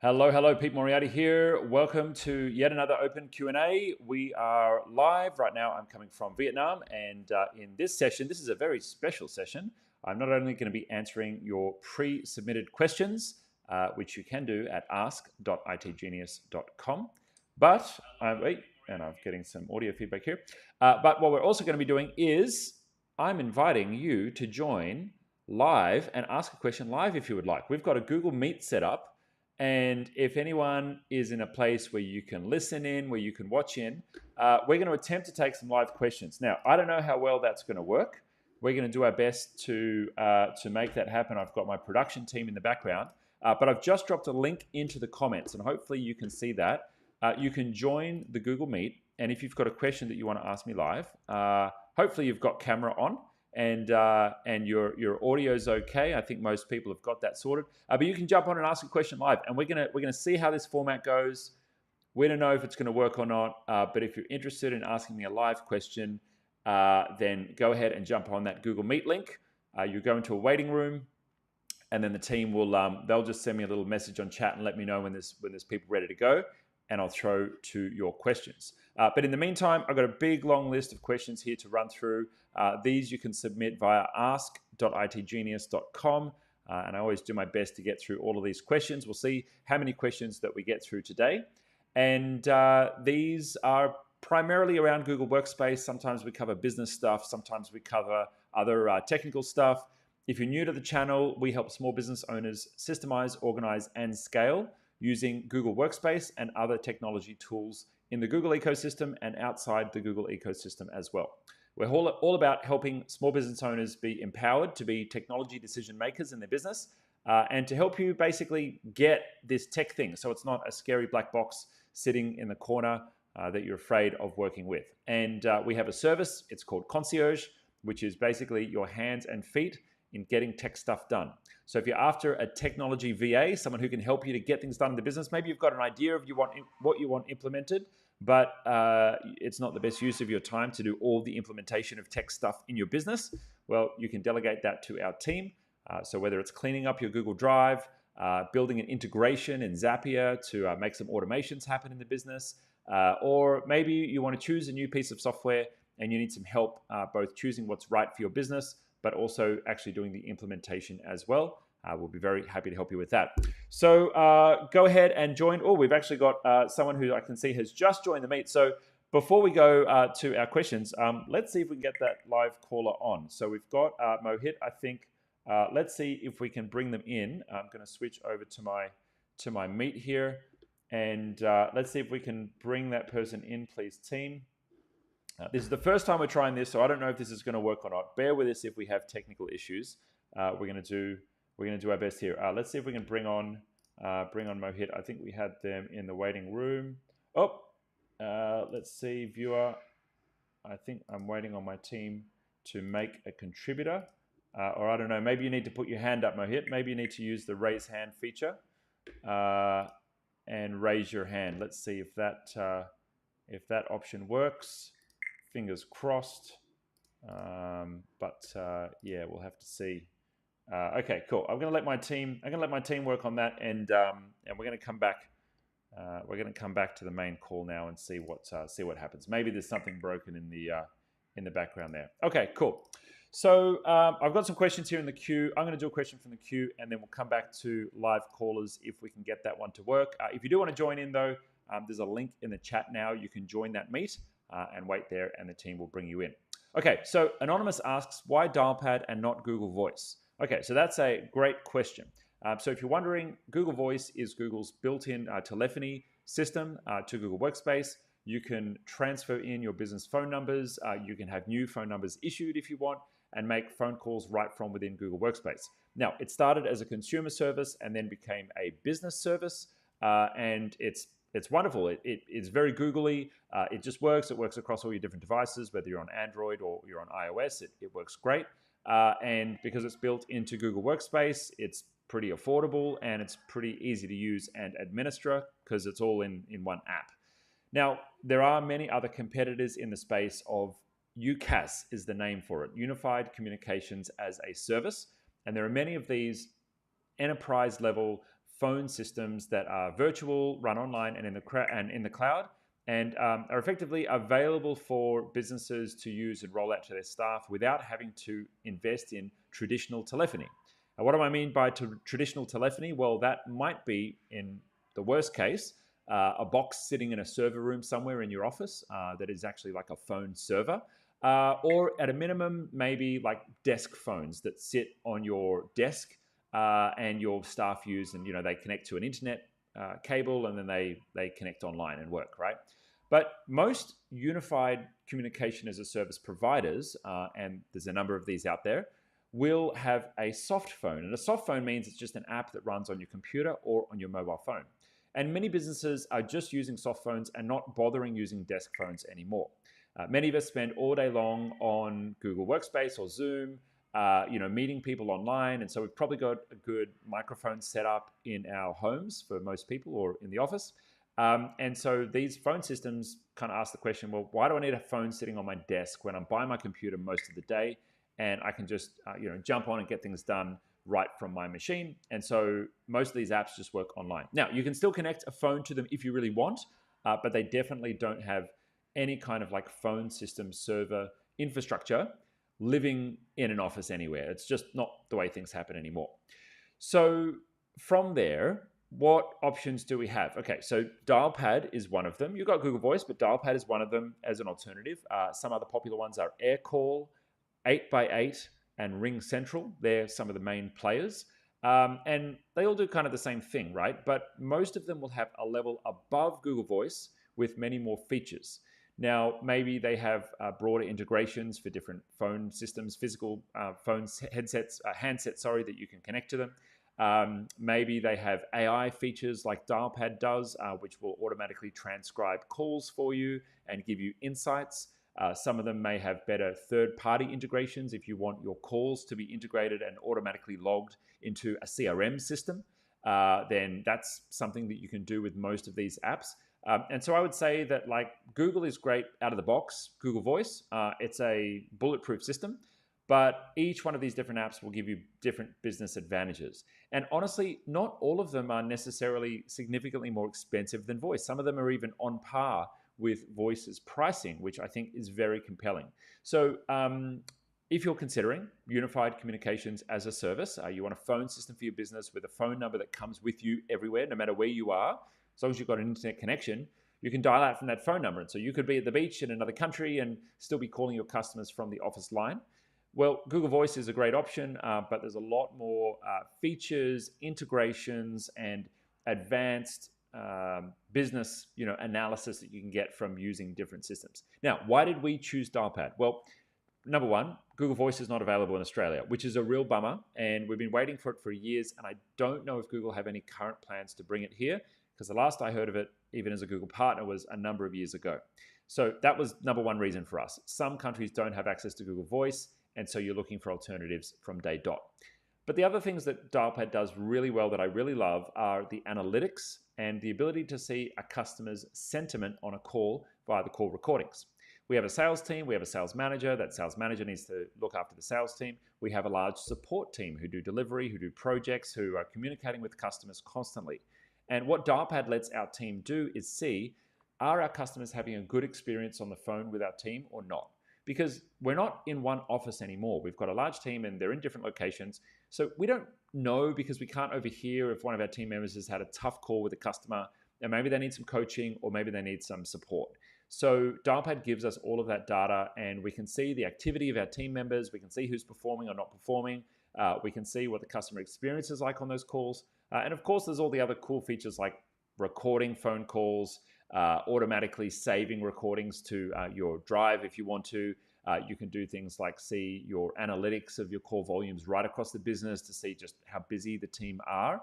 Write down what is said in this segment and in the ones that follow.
Hello, Pete Moriarty here. Welcome to yet another open Q&A. We are live right now. I'm coming from Vietnam, and in this session, this is a very special session. I'm not only going to be answering your pre-submitted questions, which you can do at ask.itgenius.com, but wait, and I'm getting some audio feedback here. But what we're also going to be doing is I'm inviting you to join live and ask a question live if you would like. We've got a Google Meet set up. And if anyone is in a place where you can listen in, where you can watch in, we're going to attempt to take some live questions. Now, I don't know how well that's going to work. We're going to do our best to make that happen. I've got my production team in the background, but I've just dropped a link into the comments, and hopefully you can see that. You can join the Google Meet, and if you've got a question that you want to ask me live, hopefully you've got camera on. And your audio's okay. I think most people have got that sorted. But you can jump on and ask a question live, and we're gonna see how this format goes. We don't know if it's going to work or not. But if you're interested in asking me a live question, then go ahead and jump on that Google Meet link. You go into a waiting room, and then the team will they'll just send me a little message on chat and let me know when there's people ready to go, and I'll throw to your questions. But in the meantime, I've got a big long list of questions here to run through. These you can submit via ask.itgenius.com. And I always do my best to get through all of these questions. We'll see how many questions that we get through today. And these are primarily around Google Workspace. Sometimes we cover business stuff. Sometimes we cover other technical stuff. If you're new to the channel, we help small business owners systemize, organize, and scale using Google Workspace and other technology tools in the Google ecosystem and outside the Google ecosystem as well. We're all about helping small business owners be empowered to be technology decision makers in their business and to help you basically get this tech thing so it's not a scary black box sitting in the corner that you're afraid of working with. And we have a service, it's called Concierge, which is basically your hands and feet in getting tech stuff done. So if you're after a technology VA, someone who can help you to get things done in the business, maybe you've got an idea of what you want implemented, but it's not the best use of your time to do all the implementation of tech stuff in your business. Well, you can delegate that to our team. So whether it's cleaning up your Google Drive, building an integration in Zapier to make some automations happen in the business, or maybe you want to choose a new piece of software and you need some help both choosing what's right for your business, but also actually doing the implementation as well. We'll be very happy to help you with that. So go ahead and join. Oh, we've actually got someone who I can see has just joined the meet. So before we go to our questions, let's see if we can get that live caller on. So we've got Mohit, I think. Let's see if we can bring them in. I'm going to switch over to my meet here. And let's see if we can bring that person in, please, team. This is the first time we're trying this, so I don't know if this is going to work or not. Bear with us if we have technical issues. We're going to do our best here. Let's see if we can bring on Mohit. I think we had them in the waiting room. Oh, let's see, viewer. I think I'm waiting on my team to make a contributor. Or I don't know, maybe you need to put your hand up, Mohit. Maybe you need to use the raise hand feature and raise your hand. Let's see if that option works. Fingers crossed. Yeah, we'll have to see. Okay, cool. I'm going to let my team work on that, and we're going to come back. We're going to come back to the main call now and see what happens. Maybe there's something broken in the background there. Okay, cool. So I've got some questions here in the queue. I'm going to do a question from the queue, and then we'll come back to live callers if we can get that one to work. If you do want to join in, though, there's a link in the chat now. You can join that meet and wait there, and the team will bring you in. Okay, so Anonymous asks, why Dialpad and not Google Voice? Okay, so that's a great question. So if you're wondering, Google Voice is Google's built-in telephony system to Google Workspace. You can transfer in your business phone numbers. You can have new phone numbers issued if you want, and make phone calls right from within Google Workspace. Now, it started as a consumer service and then became a business service, and it's wonderful. It's very Googly. It just works. It works across all your different devices, whether you're on Android or you're on iOS. It works great. And because it's built into Google Workspace, it's pretty affordable and it's pretty easy to use and administer because it's all in one app. Now, there are many other competitors in the space of UCaaS is the name for it, Unified Communications as a Service. And there are many of these enterprise level phone systems that are virtual, run online, and in the cloud, and are effectively available for businesses to use and roll out to their staff without having to invest in traditional telephony. What do I mean by traditional telephony? Well, that might be, in the worst case, a box sitting in a server room somewhere in your office that is actually like a phone server. Or at a minimum, maybe like desk phones that sit on your desk and your staff use, and they connect to an internet cable, and then they connect online and work, right? But most unified communication as a service providers, and there's a number of these out there, will have a soft phone. And a soft phone means it's just an app that runs on your computer or on your mobile phone. And many businesses are just using soft phones and not bothering using desk phones anymore. Many of us spend all day long on Google Workspace or Zoom, meeting people online. And so we've probably got a good microphone set up in our homes for most people, or in the office. And so these phone systems kind of ask the question, well, why do I need a phone sitting on my desk when I'm by my computer most of the day, and I can just jump on and get things done right from my machine? And so most of these apps just work online. Now, you can still connect a phone to them if you really want, but they definitely don't have any kind of like phone system server infrastructure living in an office anywhere. It's just not the way things happen anymore. So from there, what options do we have? Okay, so Dialpad is one of them. You've got Google Voice, but Dialpad is one of them as an alternative. Some other popular ones are AirCall, 8x8, and Ring Central. They're some of the main players. And they all do kind of the same thing, right? But most of them will have a level above Google Voice with many more features. Now, maybe they have broader integrations for different phone systems, physical phones, handsets, that you can connect to them. Maybe they have AI features like Dialpad does, which will automatically transcribe calls for you and give you insights. Some of them may have better third-party integrations if you want your calls to be integrated and automatically logged into a CRM system. Then that's something that you can do with most of these apps. And so I would say that like Google is great out of the box, Google Voice. It's a bulletproof system, but each one of these different apps will give you different business advantages. And honestly, not all of them are necessarily significantly more expensive than Voice. Some of them are even on par with Voice's pricing, which I think is very compelling. So if you're considering unified communications as a service, you want a phone system for your business with a phone number that comes with you everywhere, no matter where you are. As long as you've got an internet connection, you can dial out from that phone number. And so you could be at the beach in another country and still be calling your customers from the office line. Well, Google Voice is a great option, but there's a lot more features, integrations, and advanced business analysis that you can get from using different systems. Now, why did we choose Dialpad? Well, number one, Google Voice is not available in Australia, which is a real bummer. And we've been waiting for it for years. And I don't know if Google have any current plans to bring it here, because the last I heard of it, even as a Google partner, was a number of years ago. So that was number one reason for us. Some countries don't have access to Google Voice, and so you're looking for alternatives from day dot. But the other things that Dialpad does really well that I really love are the analytics and the ability to see a customer's sentiment on a call via the call recordings. We have a sales team, we have a sales manager. That sales manager needs to look after the sales team. We have a large support team who do delivery, who do projects, who are communicating with customers constantly. And what Dialpad lets our team do is see, are our customers having a good experience on the phone with our team or not? Because we're not in one office anymore. We've got a large team and they're in different locations. So we don't know, because we can't overhear if one of our team members has had a tough call with a customer and maybe they need some coaching or maybe they need some support. So Dialpad gives us all of that data, and we can see the activity of our team members. We can see who's performing or not performing. We can see what the customer experience is like on those calls. And of course, there's all the other cool features like recording phone calls, automatically saving recordings to your drive if you want to. You can do things like see your analytics of your call volumes right across the business to see just how busy the team are.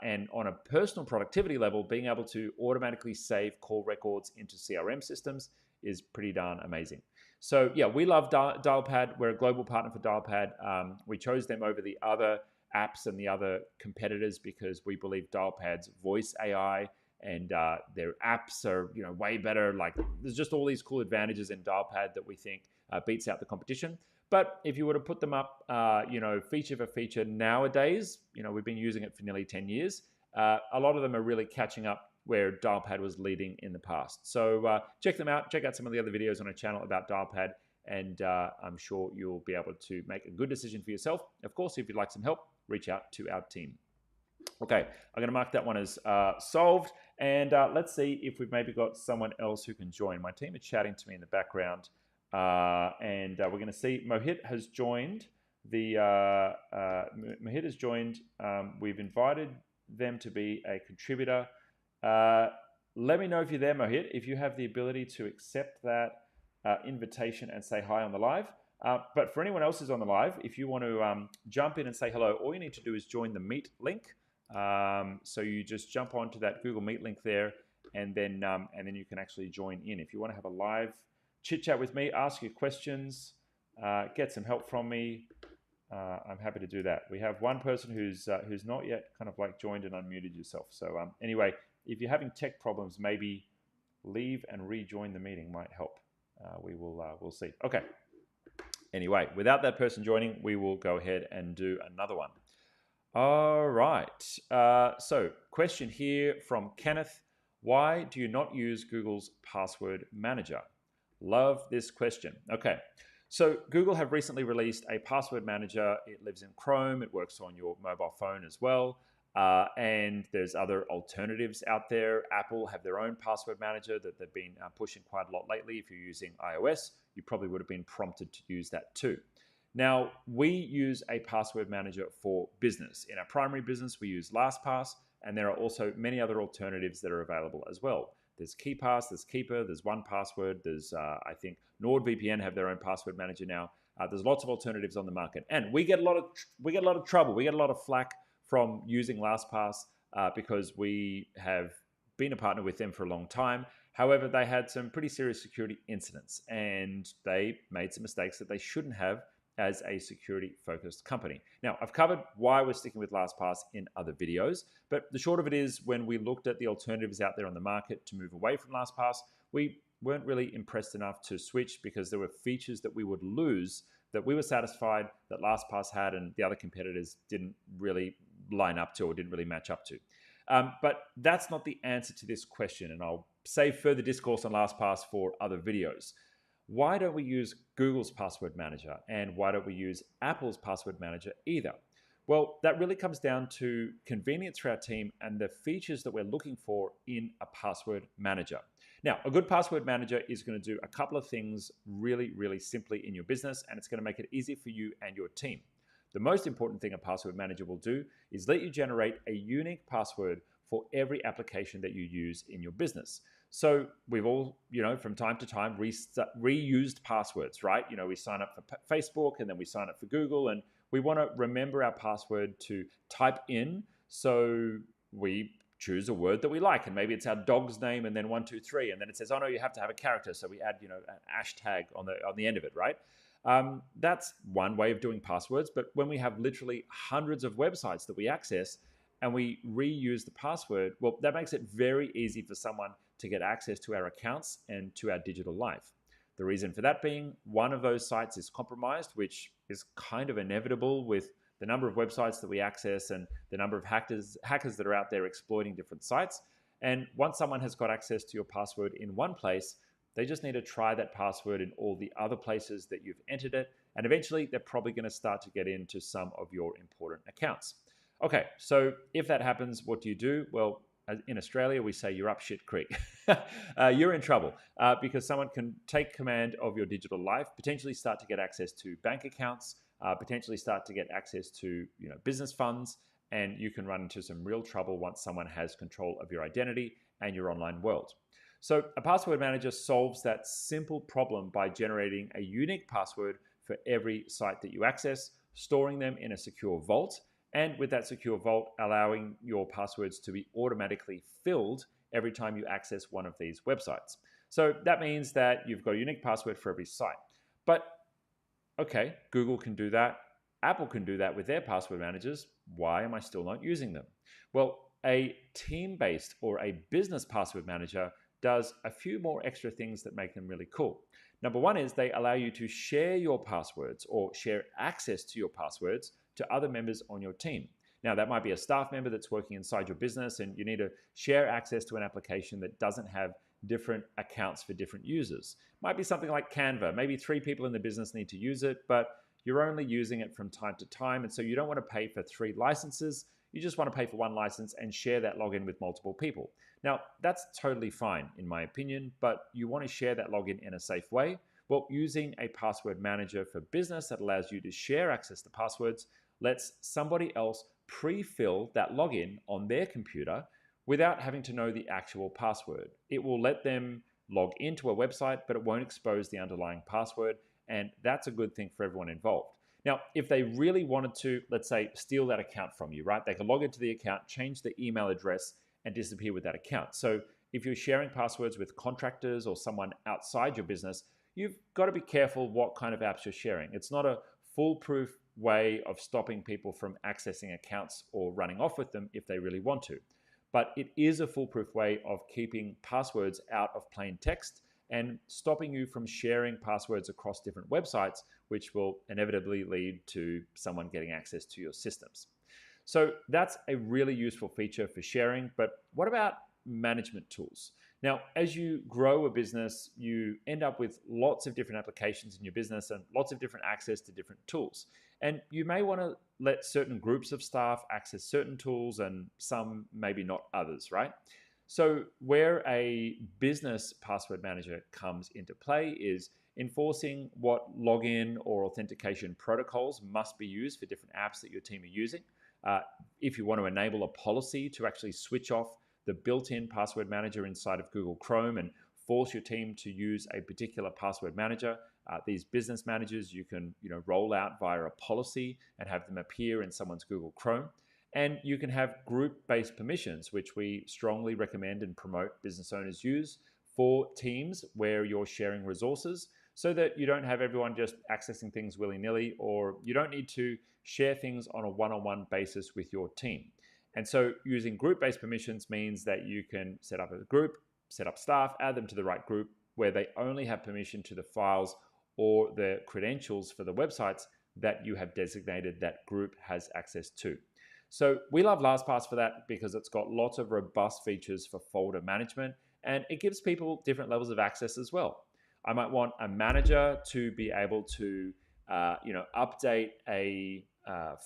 And on a personal productivity level, being able to automatically save call records into CRM systems is pretty darn amazing. So yeah, we love Dialpad. We're a global partner for Dialpad. We chose them over the other apps and the other competitors because we believe Dialpad's voice AI and their apps are way better. Like there's just all these cool advantages in Dialpad that we think beats out the competition. But if you were to put them up, feature for feature nowadays, we've been using it for nearly 10 years. A lot of them are really catching up where Dialpad was leading in the past. So check them out. Check out some of the other videos on our channel about Dialpad, and I'm sure you'll be able to make a good decision for yourself. Of course, if you'd like some help, reach out to our team. Okay, I'm going to mark that one as solved, and let's see if we've maybe got someone else who can join. My team is chatting to me in the background, and we're going to see Mohit has joined. Mohit has joined. We've invited them to be a contributor. Let me know if you're there, Mohit, if you have the ability to accept that invitation and say hi on the live. But for anyone else who's on the live, if you want to jump in and say hello, all you need to do is join the Meet link. So you just jump onto that Google Meet link there, and then you can actually join in. If you want to have a live chit chat with me, ask your questions, get some help from me, I'm happy to do that. We have one person who's not yet kind of like joined and unmuted yourself. So anyway, if you're having tech problems, maybe leave and rejoin the meeting might help. We'll see. Okay. Anyway, without that person joining, we will go ahead and do another one. All right. So question here from Kenneth. Why do you not use Google's password manager? Love this question. Okay. So Google have recently released a password manager. It lives in Chrome. It works on your mobile phone as well. And there's other alternatives out there. Apple have their own password manager that they've been pushing quite a lot lately. If you're using iOS, you probably would have been prompted to use that too. Now, we use a password manager for business. In our primary business, we use LastPass, and there are also many other alternatives that are available as well. There's KeePass, there's Keeper, there's 1Password, there's, I think, NordVPN have their own password manager now. There's lots of alternatives on the market. And we get a lot of trouble. We get a lot of flack from using LastPass because we have been a partner with them for a long time. However, they had some pretty serious security incidents, and they made some mistakes that they shouldn't have as a security-focused company. Now, I've covered why we're sticking with LastPass in other videos, but the short of it is when we looked at the alternatives out there on the market to move away from LastPass, we weren't really impressed enough to switch because there were features that we would lose that we were satisfied that LastPass had and the other competitors didn't really line up to or didn't really match up to. But that's not the answer to this question, and I'll save further discourse on LastPass for other videos. Why don't we use Google's password manager, and why don't we use Apple's password manager either? Well, that really comes down to convenience for our team and the features that we're looking for in a password manager. Now, a good password manager is going to do a couple of things really, really simply in your business, and it's going to make it easy for you and your team. The most important thing a password manager will do is let you generate a unique password for every application that you use in your business. So we've all, from time to time reused passwords, right? We sign up for Facebook and then we sign up for Google, and we want to remember our password to type in. So we choose a word that we like, and maybe it's our dog's name and then 1, 2, 3, and then it says, oh no, you have to have a character. So we add, an hashtag on the end of it, right? That's one way of doing passwords. But when we have literally hundreds of websites that we access and we reuse the password, well, that makes it very easy for someone to get access to our accounts and to our digital life. The reason for that being one of those sites is compromised, which is kind of inevitable with the number of websites that we access and the number of hackers that are out there exploiting different sites. And once someone has got access to your password in one place, they just need to try that password in all the other places that you've entered it. And eventually, they're probably going to start to get into some of your important accounts. Okay, so if that happens, what do you do? Well, in Australia, we say you're up shit creek. You're in trouble because someone can take command of your digital life, potentially start to get access to bank accounts, potentially start to get access to business funds, and you can run into some real trouble once someone has control of your identity and your online world. So a password manager solves that simple problem by generating a unique password for every site that you access, storing them in a secure vault, and with that secure vault, allowing your passwords to be automatically filled every time you access one of these websites. So that means that you've got a unique password for every site. But okay, Google can do that. Apple can do that with their password managers. Why am I still not using them? Well, a team-based or a business password manager does a few more extra things that make them really cool. Number one is they allow you to share your passwords or share access to your passwords to other members on your team. Now, that might be a staff member that's working inside your business and you need to share access to an application that doesn't have different accounts for different users. Might be something like Canva. Maybe 3 people in the business need to use it, but you're only using it from time to time. And so you don't want to pay for 3 licenses. You just want to pay for 1 license and share that login with multiple people. Now, that's totally fine, in my opinion, but you want to share that login in a safe way. Well, using a password manager for business that allows you to share access to passwords lets somebody else pre-fill that login on their computer without having to know the actual password. It will let them log into a website, but it won't expose the underlying password, and that's a good thing for everyone involved. Now, if they really wanted to, let's say, steal that account from you, right? They could log into the account, change the email address, and disappear with that account. So if you're sharing passwords with contractors or someone outside your business, you've got to be careful what kind of apps you're sharing. It's not a foolproof way of stopping people from accessing accounts or running off with them if they really want to. But it is a foolproof way of keeping passwords out of plain text and stopping you from sharing passwords across different websites, which will inevitably lead to someone getting access to your systems. So that's a really useful feature for sharing. But what about management tools? Now, as you grow a business, you end up with lots of different applications in your business and lots of different access to different tools. And you may want to let certain groups of staff access certain tools and some maybe not others, right? So where a business password manager comes into play is enforcing what login or authentication protocols must be used for different apps that your team are using. If you want to enable a policy to actually switch off the built-in password manager inside of Google Chrome and force your team to use a particular password manager, these business managers you can roll out via a policy and have them appear in someone's Google Chrome. And you can have group-based permissions, which we strongly recommend and promote business owners use for teams where you're sharing resources so that you don't have everyone just accessing things willy-nilly, or you don't need to share things on a one-on-one basis with your team. And so using group-based permissions means that you can set up a group, set up staff, add them to the right group where they only have permission to the files or the credentials for the websites that you have designated that group has access to. So we love LastPass for that because it's got lots of robust features for folder management, and it gives people different levels of access as well. I might want a manager to be able to update a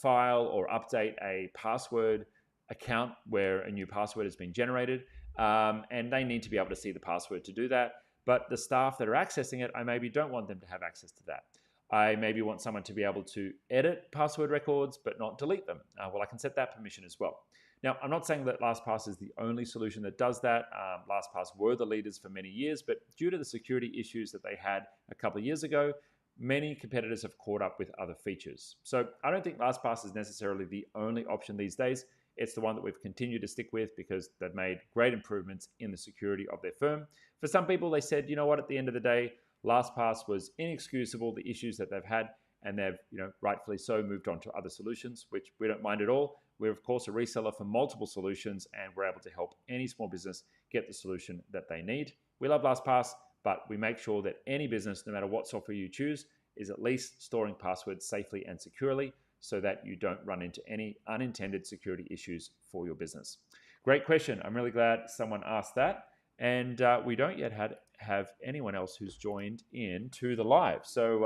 file or update a password account where a new password has been generated, and they need to be able to see the password to do that. But the staff that are accessing it, I maybe don't want them to have access to that. I maybe want someone to be able to edit password records but not delete them. Well, I can set that permission as well. Now, I'm not saying that LastPass is the only solution that does that. LastPass were the leaders for many years, but due to the security issues that they had a couple of years ago, many competitors have caught up with other features. So I don't think LastPass is necessarily the only option these days. It's the one that we've continued to stick with because they've made great improvements in the security of their firm. For some people, they said, you know what, at the end of the day, LastPass was inexcusable, the issues that they've had, and they've, rightfully so, moved on to other solutions, which we don't mind at all. We're, of course, a reseller for multiple solutions, and we're able to help any small business get the solution that they need. We love LastPass, but we make sure that any business, no matter what software you choose, is at least storing passwords safely and securely so that you don't run into any unintended security issues for your business. Great question. I'm really glad someone asked that. And we don't yet have anyone else who's joined in to the live. So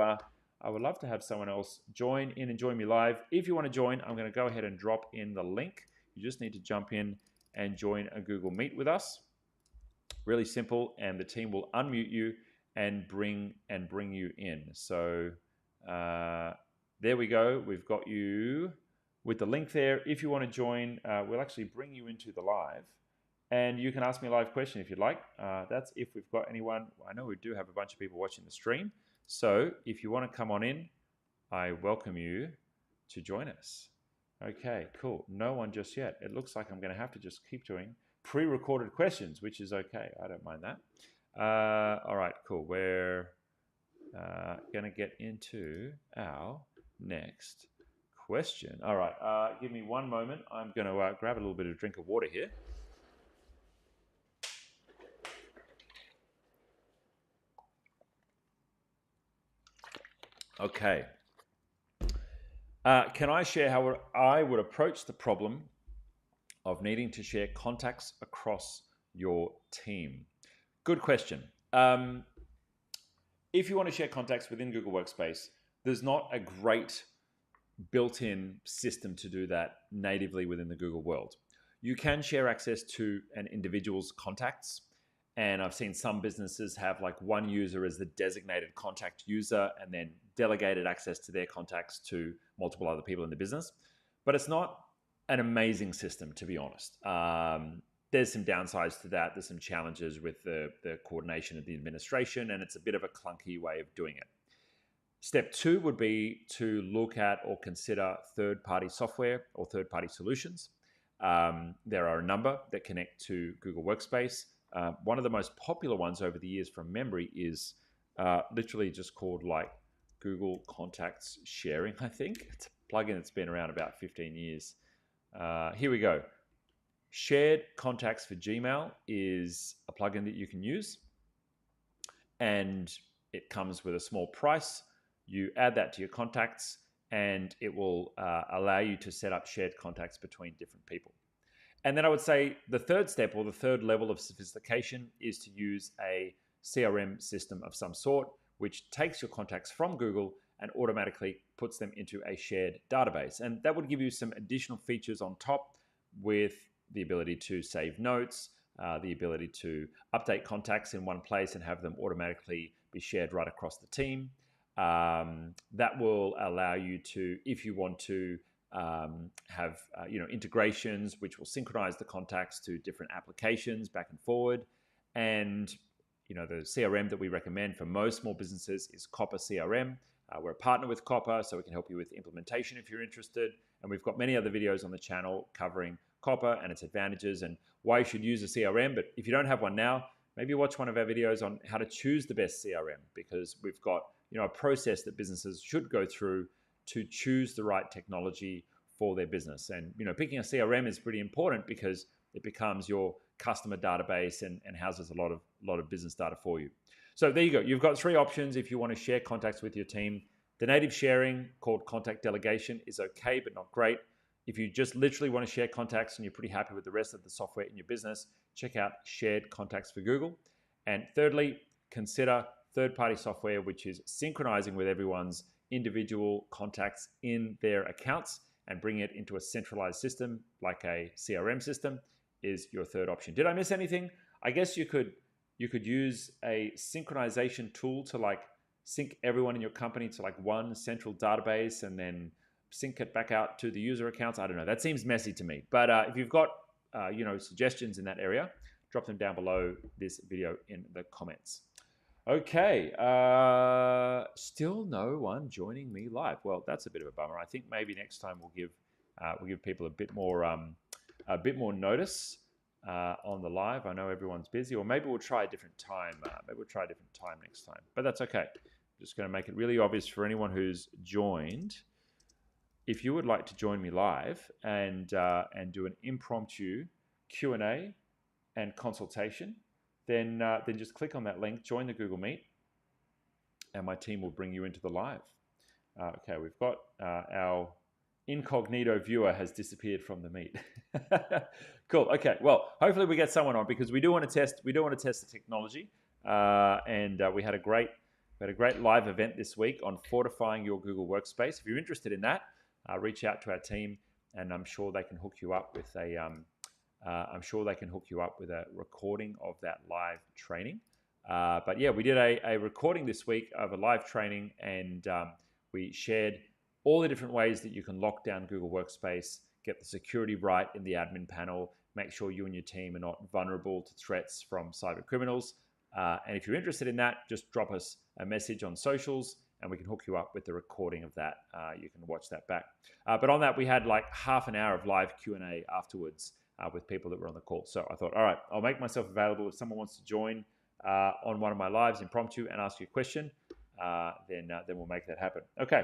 I would love to have someone else join in and join me live. If you want to join, I'm going to go ahead and drop in the link. You just need to jump in and join a Google Meet with us. Really simple, and the team will unmute you and bring you in. So there we go. We've got you with the link there. If you want to join, we'll actually bring you into the live. And you can ask me a live question if you'd like. That's if we've got anyone. I know we do have a bunch of people watching the stream. So if you want to come on in, I welcome you to join us. Okay, cool. No one just yet. It looks like I'm going to have to just keep doing pre-recorded questions, which is okay. I don't mind that. All right, cool. We're going to get into our next question. All right, give me one moment. I'm going to grab a little bit of drink of water here. Okay. Can I share how I would approach the problem of needing to share contacts across your team? Good question. If you want to share contacts within Google Workspace, there's not a great built-in system to do that natively within the Google world. You can share access to an individual's contacts, and I've seen some businesses have like one user as the designated contact user and then delegated access to their contacts to multiple other people in the business. But it's not an amazing system, to be honest. There's some downsides to that. There's some challenges with the coordination of the administration, and it's a bit of a clunky way of doing it. Step 2 would be to look at or consider third-party software or third-party solutions. There are a number that connect to Google Workspace. One of the most popular ones over the years from memory is literally just called like Google Contacts Sharing, I think. It's a plugin that's been around about 15 years. Here we go. Shared Contacts for Gmail is a plugin that you can use, and it comes with a small price. You add that to your contacts, and it will allow you to set up shared contacts between different people. And then I would say the third step, or the third level of sophistication, is to use a CRM system of some sort, which takes your contacts from Google and automatically puts them into a shared database. And that would give you some additional features on top, with the ability to save notes, the ability to update contacts in one place and have them automatically be shared right across the team. That will allow you to, if you want to, have integrations which will synchronize the contacts to different applications back and forward. And the CRM that we recommend for most small businesses is Copper CRM. We're a partner with Copper, so we can help you with implementation if you're interested. And we've got many other videos on the channel covering Copper and its advantages and why you should use a CRM. But if you don't have one now, maybe watch one of our videos on how to choose the best CRM, because we've got a process that businesses should go through to choose the right technology for their business. And picking a CRM is pretty important because it becomes your customer database and houses a lot of business data for you. So there you go. You've got 3 options if you want to share contacts with your team. The native sharing, called contact delegation, is okay but not great. If you just literally want to share contacts and you're pretty happy with the rest of the software in your business, check out Shared Contacts for Google. And thirdly, consider third-party software which is synchronizing with everyone's individual contacts in their accounts and bring it into a centralized system like a CRM system is your third option. Did I miss anything? I guess you could use a synchronization tool to like sync everyone in your company to like one central database and then sync it back out to the user accounts. I don't know. That seems messy to me. But if you've got suggestions in that area, drop them down below this video in the comments. Okay, still no one joining me live. Well, that's a bit of a bummer. I think maybe next time we'll give people a bit more notice on the live. I know everyone's busy, or maybe we'll try a different time. Maybe we'll try a different time next time. But that's okay. I'm just going to make it really obvious for anyone who's joined. If you would like to join me live and do an impromptu Q&A and consultation, then just click on that link, join the Google Meet, and my team will bring you into the live. Okay, we've got our incognito viewer has disappeared from the meet. Cool. Okay. Well, hopefully we get someone on, because we do want to test the technology. And we had a great live event this week on fortifying your Google Workspace. If you're interested in that, reach out to our team, and I'm sure they can hook you up with a recording of that live training. But yeah, we did a recording this week of a live training, and we shared all the different ways that you can lock down Google Workspace, get the security right in the admin panel, make sure you and your team are not vulnerable to threats from cyber criminals. And if you're interested in that, just drop us a message on socials, and we can hook you up with the recording of that. You can watch that back. But on that, we had like half an hour of live Q&A afterwards with people that were on the call. So I thought, all right, I'll make myself available. If someone wants to join on one of my lives impromptu and ask you a question, then we'll make that happen. Okay,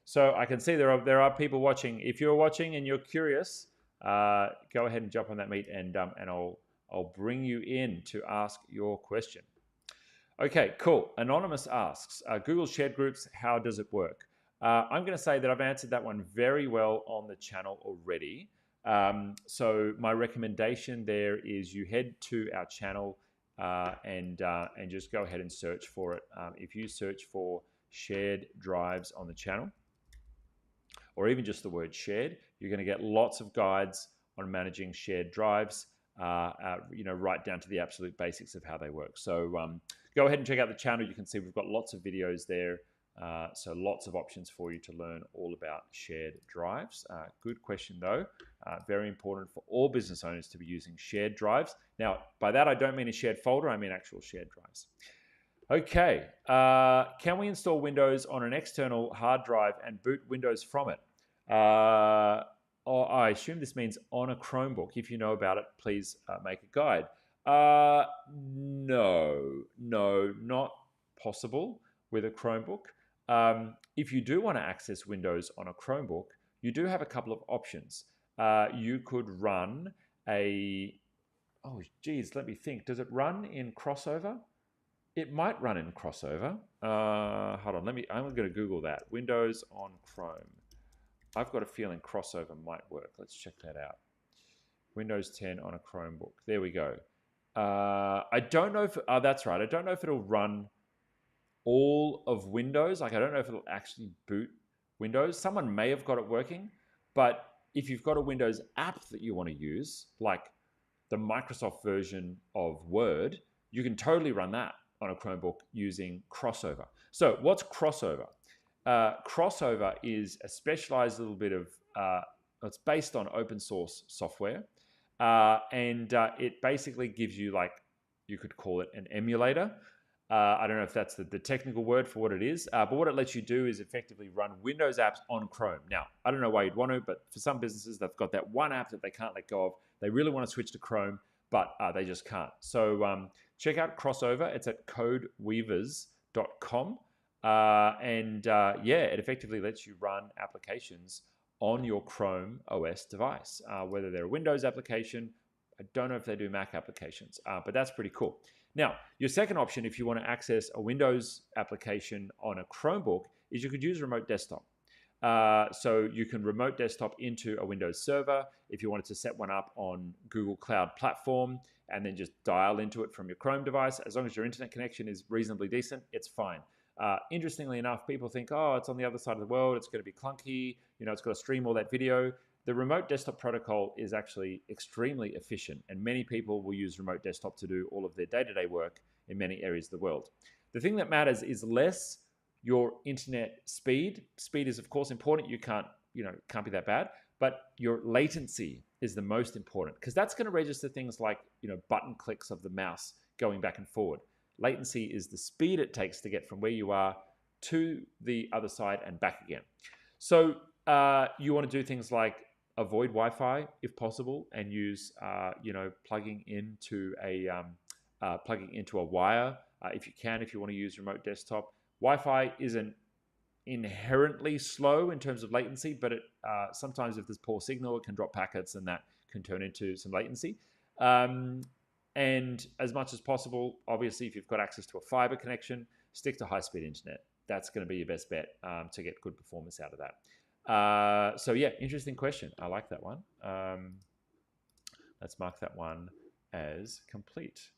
so I can see there are people watching. If you're watching and you're curious, go ahead and jump on that meet, and I'll bring you in to ask your question. Okay, cool. Anonymous asks, Google Shared Groups, how does it work? I'm going to say that I've answered that one very well on the channel already. So my recommendation there is you head to our channel and just go ahead and search for it. If you search for shared drives on the channel, or even just the word shared, you're going to get lots of guides on managing shared drives, right down to the absolute basics of how they work. So go ahead and check out the channel. You can see we've got lots of videos there. So lots of options for you to learn all about shared drives. Good question though. Very important for all business owners to be using shared drives. Now, by that I don't mean a shared folder, I mean actual shared drives. Okay, can we install Windows on an external hard drive and boot Windows from it? I assume this means on a Chromebook. If you know about it, please make a guide. No, not possible with a Chromebook. If you do want to access Windows on a Chromebook, you do have a couple of options. You could run let me think. Does it run in Crossover? It might run in Crossover. Hold on, I'm going to Google that. Windows on Chrome. I've got a feeling Crossover might work. Let's check that out. Windows 10 on a Chromebook. There we go. I don't know if, that's right. I don't know if it'll run all of Windows. Like, I don't know if it'll actually boot Windows. Someone may have got it working, but if you've got a Windows app that you want to use, like the Microsoft version of Word, you can totally run that on a Chromebook using Crossover. So what's Crossover? Crossover is a specialized little bit of, it's based on open source software. And it basically gives you, like, you could call it an emulator. I don't know if that's the technical word for what it is, but what it lets you do is effectively run Windows apps on Chrome. Now, I don't know why you'd want to, but for some businesses, they've got that one app that they can't let go of. They really want to switch to Chrome, but they just can't. So check out Crossover. It's at codeweavers.com. It effectively lets you run applications on your Chrome OS device, whether they're a Windows application. I don't know if they do Mac applications, but that's pretty cool. Now, your second option, if you want to access a Windows application on a Chromebook, is you could use Remote Desktop. So you can remote desktop into a Windows server if you wanted to set one up on Google Cloud Platform and then just dial into it from your Chrome device. As long as your internet connection is reasonably decent, it's fine. Interestingly enough, people think, oh, it's on the other side of the world, it's going to be clunky, it's got to stream all that video. The remote desktop protocol is actually extremely efficient, and many people will use remote desktop to do all of their day-to-day work in many areas of the world. The thing that matters is less your internet speed. Speed is, of course, important. You can't be that bad, but your latency is the most important, because that's going to register things like, button clicks of the mouse going back and forward. Latency is the speed it takes to get from where you are to the other side and back again. So you want to do things like avoid Wi-Fi if possible, and use plugging into a wire if you can. If you want to use remote desktop, Wi-Fi isn't inherently slow in terms of latency, but it sometimes, if there's poor signal, it can drop packets, and that can turn into some latency. And as much as possible, obviously, if you've got access to a fiber connection, stick to high-speed internet. That's going to be your best bet to get good performance out of that. Interesting question. I like that one. Let's mark that one as complete.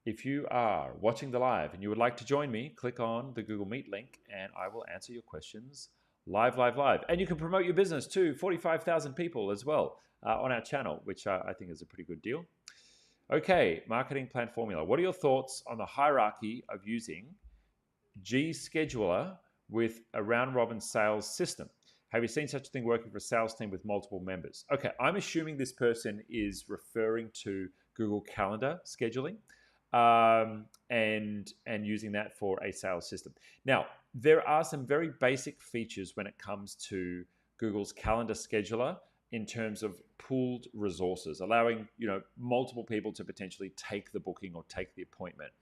If you are watching the live and you would like to join me, click on the Google Meet link and I will answer your questions live. And you can promote your business to 45,000 people as well on our channel, which I think is a pretty good deal. Okay, marketing plan formula. What are your thoughts on the hierarchy of using G-Scheduler with a round-robin sales system? Have you seen such a thing working for a sales team with multiple members? Okay, I'm assuming this person is referring to Google Calendar scheduling and using that for a sales system. Now, there are some very basic features when it comes to Google's Calendar scheduler in terms of pooled resources, allowing multiple people to potentially take the booking or take the appointment.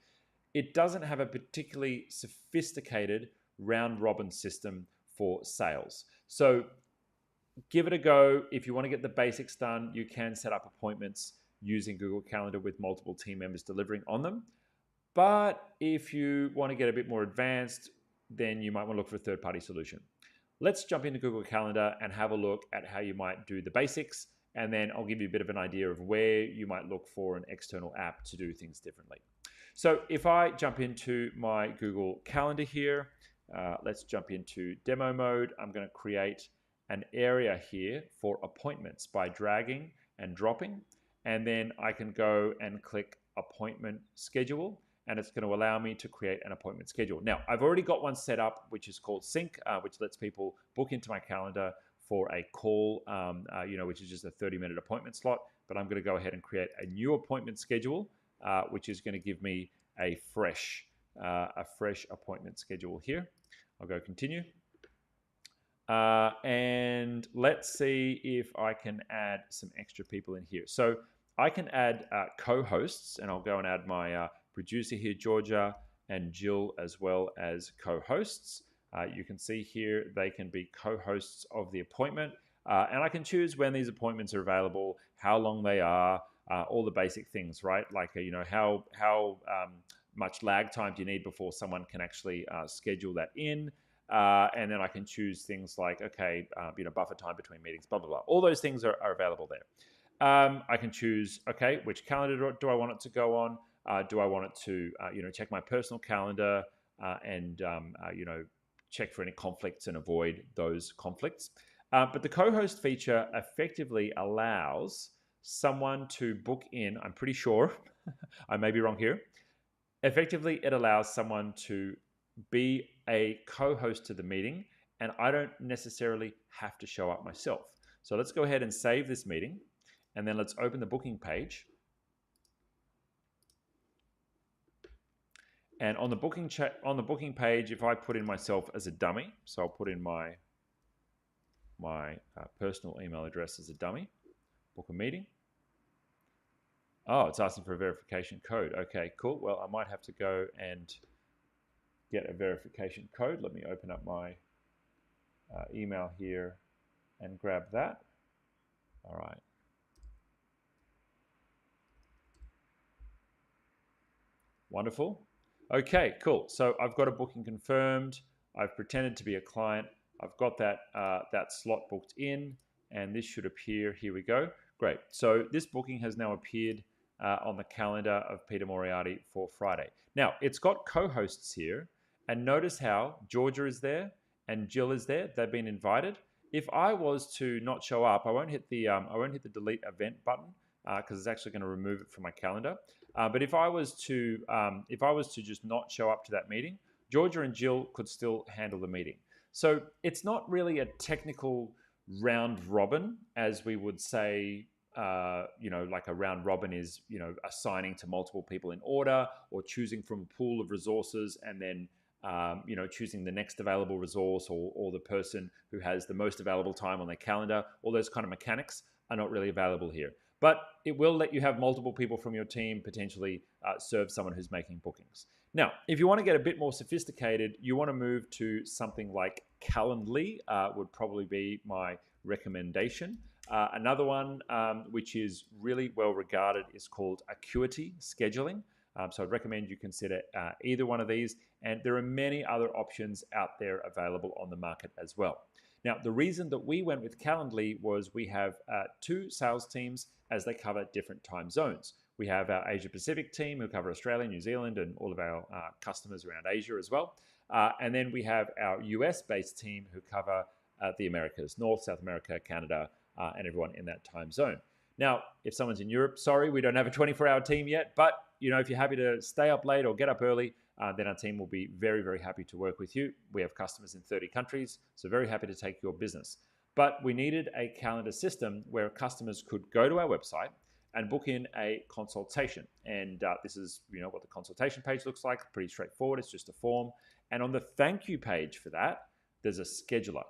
It doesn't have a particularly sophisticated round-robin system for sales. So give it a go. If you want to get the basics done, you can set up appointments using Google Calendar with multiple team members delivering on them. But if you want to get a bit more advanced, then you might want to look for a third-party solution. let's jump into Google Calendar and have a look at how you might do the basics. And then I'll give you a bit of an idea of where you might look for an external app to do things differently. So if I jump into my Google Calendar here, let's jump into demo mode. I'm going to create an area here for appointments by dragging and dropping. And then I can go and click appointment schedule, and it's going to allow me to create an appointment schedule. Now, I've already got one set up, which is called Sync, which lets people book into my calendar for a call, which is just a 30-minute appointment slot. But I'm going to go ahead and create a new appointment schedule, which is going to give me a fresh appointment schedule here. I'll go continue. And let's see if I can add some extra people in here. So I can add co-hosts, and I'll go and add my producer here, Georgia, and Jill, as well as co-hosts. You can see here they can be co-hosts of the appointment, and I can choose when these appointments are available, how long they are, all the basic things, right? Like how much lag time do you need before someone can actually schedule that in, and then I can choose things like buffer time between meetings, blah blah blah. All those things are available there. I can choose which calendar do I want it to go on. Do I want it to check my personal calendar and check for any conflicts and avoid those conflicts. But the co-host feature effectively allows someone to book in, I'm pretty sure, I may be wrong here, effectively it allows someone to be a co-host to the meeting, and I don't necessarily have to show up myself. So let's go ahead and save this meeting, and then let's open the booking page. And on the booking page, if I put in myself as a dummy, so I'll put in my personal email address as a dummy, book a meeting. Oh, it's asking for a verification code. Okay, cool. Well, I might have to go and get a verification code. Let me open up my email here and grab that. All right. Wonderful. Okay, cool. So I've got a booking confirmed. I've pretended to be a client. I've got that slot booked in, and this should appear. Here we go. Great. So this booking has now appeared on the calendar of Peter Moriarty for Friday. Now, it's got co-hosts here, and notice how Georgia is there and Jill is there. They've been invited. If I was to not show up, I won't hit the delete event button because it's actually going to remove it from my calendar. But if I was to just not show up to that meeting, Georgia and Jill could still handle the meeting. So it's not really a technical round robin, as we would say. Like a round robin is assigning to multiple people in order, or choosing from a pool of resources and then choosing the next available resource or the person who has the most available time on their calendar. All those kind of mechanics are not really available here. But it will let you have multiple people from your team potentially serve someone who's making bookings. Now, if you want to get a bit more sophisticated, you want to move to something like Calendly would probably be my recommendation. Another one which is really well regarded is called Acuity Scheduling. So I'd recommend you consider either one of these. And there are many other options out there available on the market as well. Now, the reason that we went with Calendly was we have two sales teams as they cover different time zones. We have our Asia Pacific team who cover Australia, New Zealand, and all of our customers around Asia as well. And then we have our US-based team who cover the Americas, North, South America, Canada, and everyone in that time zone. Now, if someone's in Europe, sorry, we don't have a 24-hour team yet, but if you're happy to stay up late or get up early, then our team will be very, very happy to work with you. We have customers in 30 countries, so very happy to take your business. But we needed a calendar system where customers could go to our website and book in a consultation. And this is what the consultation page looks like. Pretty straightforward. It's just a form. And on the thank you page for that, there's a scheduler.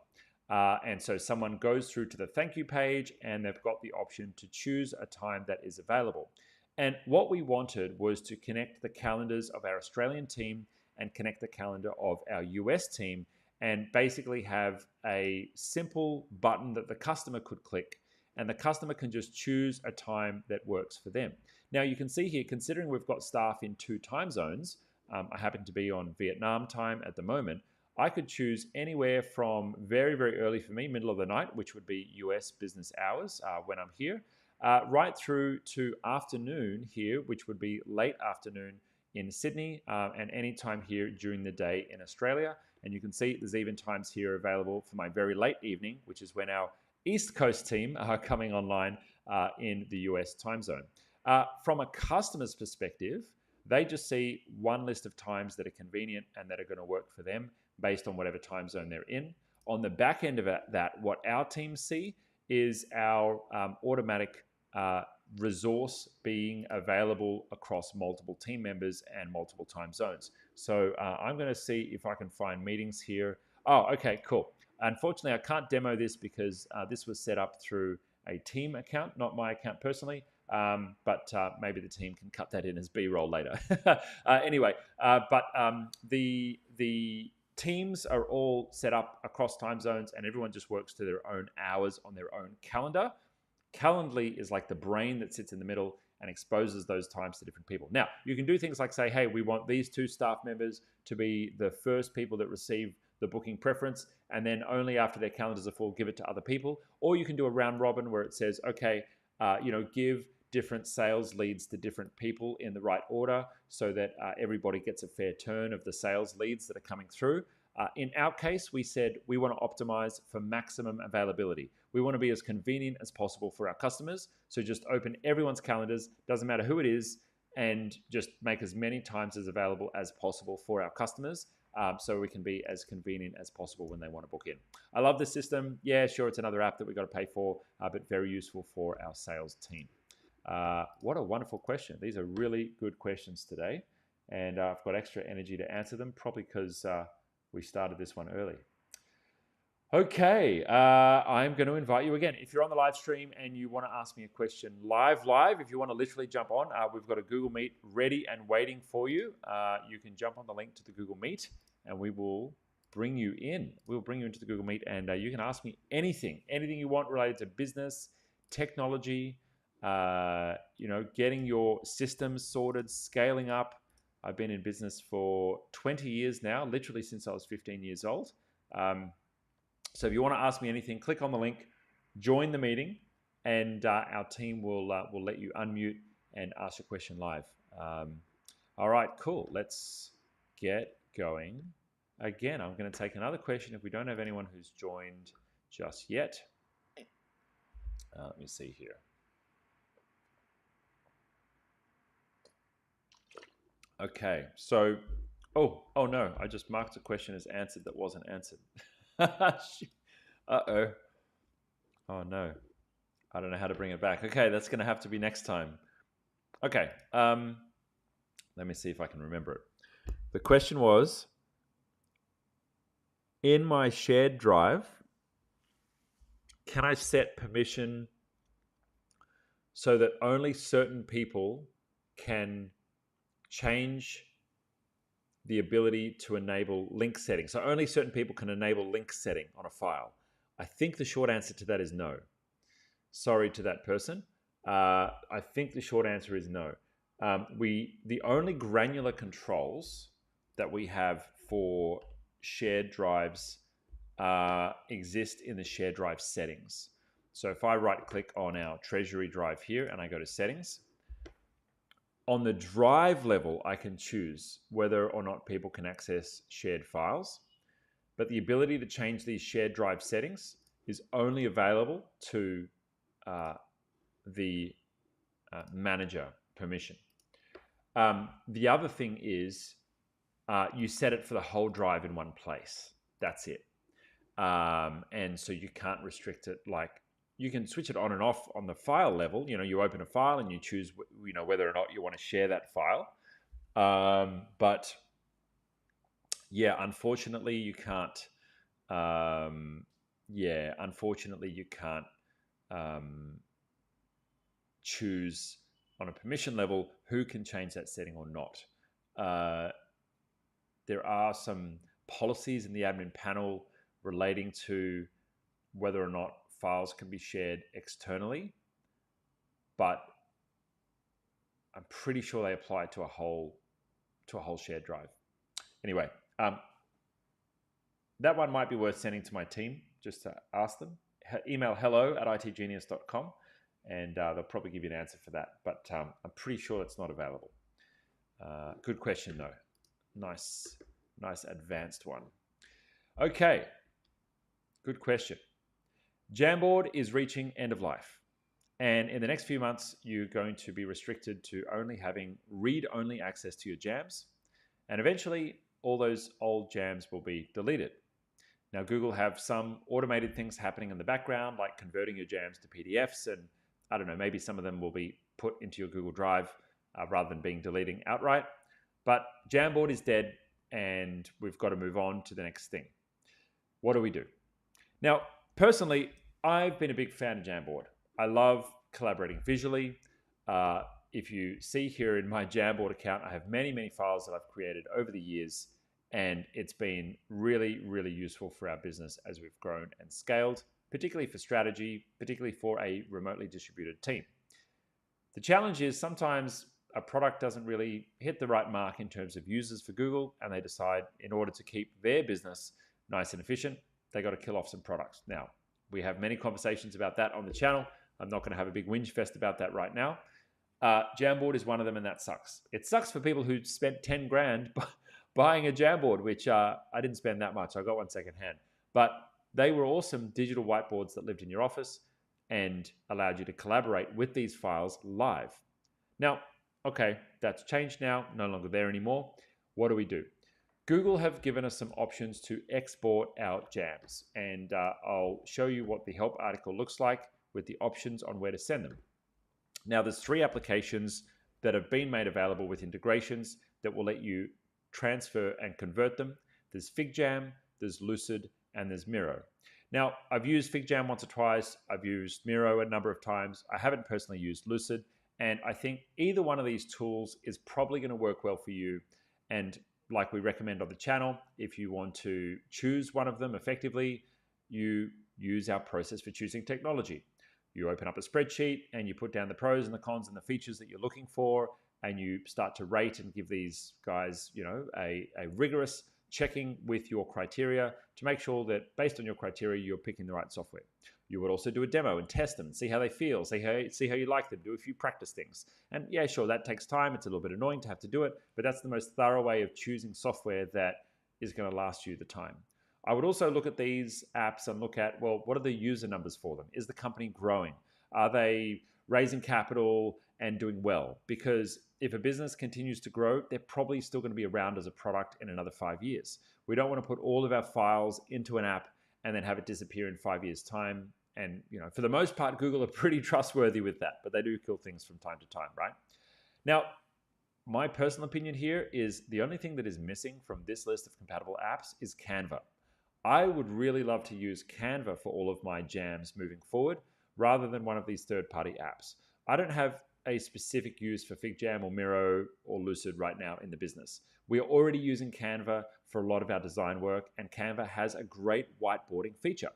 And so someone goes through to the thank you page and they've got the option to choose a time that is available. And what we wanted was to connect the calendars of our Australian team and connect the calendar of our US team, and basically have a simple button that the customer could click, and the customer can just choose a time that works for them. Now you can see here, considering we've got staff in two time zones, I happen to be on Vietnam time at the moment, I could choose anywhere from very, very early for me, middle of the night, which would be US business hours when I'm here, right through to afternoon here, which would be late afternoon in Sydney, and any time here during the day in Australia. And you can see there's even times here available for my very late evening, which is when our East Coast team are coming online in the US time zone. From a customer's perspective, they just see one list of times that are convenient and that are going to work for them based on whatever time zone they're in. On the back end of that, what our teams see is our automatic resource being available across multiple team members and multiple time zones. So I'm going to see if I can find meetings here. Oh, okay, cool. Unfortunately, I can't demo this because this was set up through a team account, not my account personally. But maybe the team can cut that in as B-roll later. Anyway, but the teams are all set up across time zones, and everyone just works to their own hours on their own calendar. Calendly is like the brain that sits in the middle and exposes those times to different people. Now, you can do things like say, hey, we want these 2 staff members to be the first people that receive the booking preference, and then only after their calendars are full, give it to other people. Or you can do a round robin where it says, okay, give different sales leads to different people in the right order so that everybody gets a fair turn of the sales leads that are coming through. In our case, we said we want to optimize for maximum availability. We want to be as convenient as possible for our customers. So just open everyone's calendars, doesn't matter who it is, and just make as many times as available as possible for our customers, so we can be as convenient as possible when they want to book in. I love this system. Yeah, sure, it's another app that we've got to pay for, but very useful for our sales team. What a wonderful question. These are really good questions today, and I've got extra energy to answer them, probably because we started this one early. Okay, I'm going to invite you again. If you're on the live stream and you want to ask me a question live, if you want to literally jump on, we've got a Google Meet ready and waiting for you. You can jump on the link to the Google Meet, and we will bring you in. We'll bring you into the Google Meet, and you can ask me anything you want related to business, technology, getting your systems sorted, scaling up. I've been in business for 20 years now, literally since I was 15 years old. So if you want to ask me anything, click on the link, join the meeting, and our team will let you unmute and ask your question live. All right, cool. Let's get going. Again, I'm going to take another question if we don't have anyone who's joined just yet. Let me see here. Okay, so, oh no, I just marked a question as answered that wasn't answered. Uh-oh. Oh no, I don't know how to bring it back. Okay, that's going to have to be next time. Okay, let me see if I can remember it. The question was, in my shared drive, can I set permission so that only certain people can change the ability to enable link setting? So only certain people can enable link setting on a file. I think the short answer to that is no. Sorry to that person. I think the short answer is no. The only granular controls that we have for shared drives exist in the shared drive settings. So if I right click on our treasury drive here and I go to settings, on the drive level, I can choose whether or not people can access shared files, but the ability to change these shared drive settings is only available to the manager permission. The other thing is you set it for the whole drive in one place. That's it. And so you can't restrict it. Like, you can switch it on and off on the file level. You open a file and you choose whether or not you want to share that file. But yeah, unfortunately you can't. Unfortunately you can't choose on a permission level who can change that setting or not. There are some policies in the admin panel relating to whether or not files can be shared externally, but I'm pretty sure they apply to a whole shared drive. Anyway, that one might be worth sending to my team just to ask them. Email hello@itgenius.com and they'll probably give you an answer for that. But I'm pretty sure it's not available. Good question though. Nice advanced one. Okay, good question. Jamboard is reaching end of life. And in the next few months, you're going to be restricted to only having read-only access to your jams. And eventually, all those old jams will be deleted. Now, Google have some automated things happening in the background, like converting your jams to PDFs. And I don't know, maybe some of them will be put into your Google Drive rather than being deleting outright. But Jamboard is dead, and we've got to move on to the next thing. What do we do? Now, personally, I've been a big fan of Jamboard. I love collaborating visually. If you see here in my Jamboard account, I have many files that I've created over the years, and it's been really useful for our business as we've grown and scaled, particularly for strategy, particularly for a remotely distributed team. The challenge is sometimes a product doesn't really hit the right mark in terms of users for Google, and they decide in order to keep their business nice and efficient, they got to kill off some products. Now, we have many conversations about that on the channel. I'm not going to have a big whinge fest about that right now. Jamboard is one of them, and that sucks. It sucks for people who spent 10 grand buying a Jamboard, which I didn't spend that much. I got one secondhand. But they were awesome digital whiteboards that lived in your office and allowed you to collaborate with these files live. Now, okay, that's changed now, no longer there anymore. What do? Google have given us some options to export our jams, and I'll show you what the help article looks like with the options on where to send them. Now, there's 3 applications that have been made available with integrations that will let you transfer and convert them. There's FigJam, there's Lucid, and there's Miro. Now, I've used FigJam once or twice. I've used Miro a number of times. I haven't personally used Lucid, and I think either one of these tools is probably going to work well for you. And like we recommend on the channel, if you want to choose one of them effectively, you use our process for choosing technology. You open up a spreadsheet and you put down the pros and the cons and the features that you're looking for, and you start to rate and give these guys, a rigorous checking with your criteria to make sure that based on your criteria, you're picking the right software. You would also do a demo and test them, see how they feel, see how you like them, do a few practice things. And yeah, sure, that takes time. It's a little bit annoying to have to do it, but that's the most thorough way of choosing software that is going to last you the time. I would also look at these apps and look at, well, what are the user numbers for them? Is the company growing? Are they raising capital and doing well? Because if a business continues to grow, they're probably still going to be around as a product in another 5 years. We don't want to put all of our files into an app and then have it disappear in 5 years' time. And for the most part, Google are pretty trustworthy with that, but they do kill things from time to time, right? Now, my personal opinion here is the only thing that is missing from this list of compatible apps is Canva. I would really love to use Canva for all of my jams moving forward, rather than one of these third-party apps. I don't have a specific use for FigJam or Miro or Lucid right now in the business. We are already using Canva for a lot of our design work, and Canva has a great whiteboarding feature.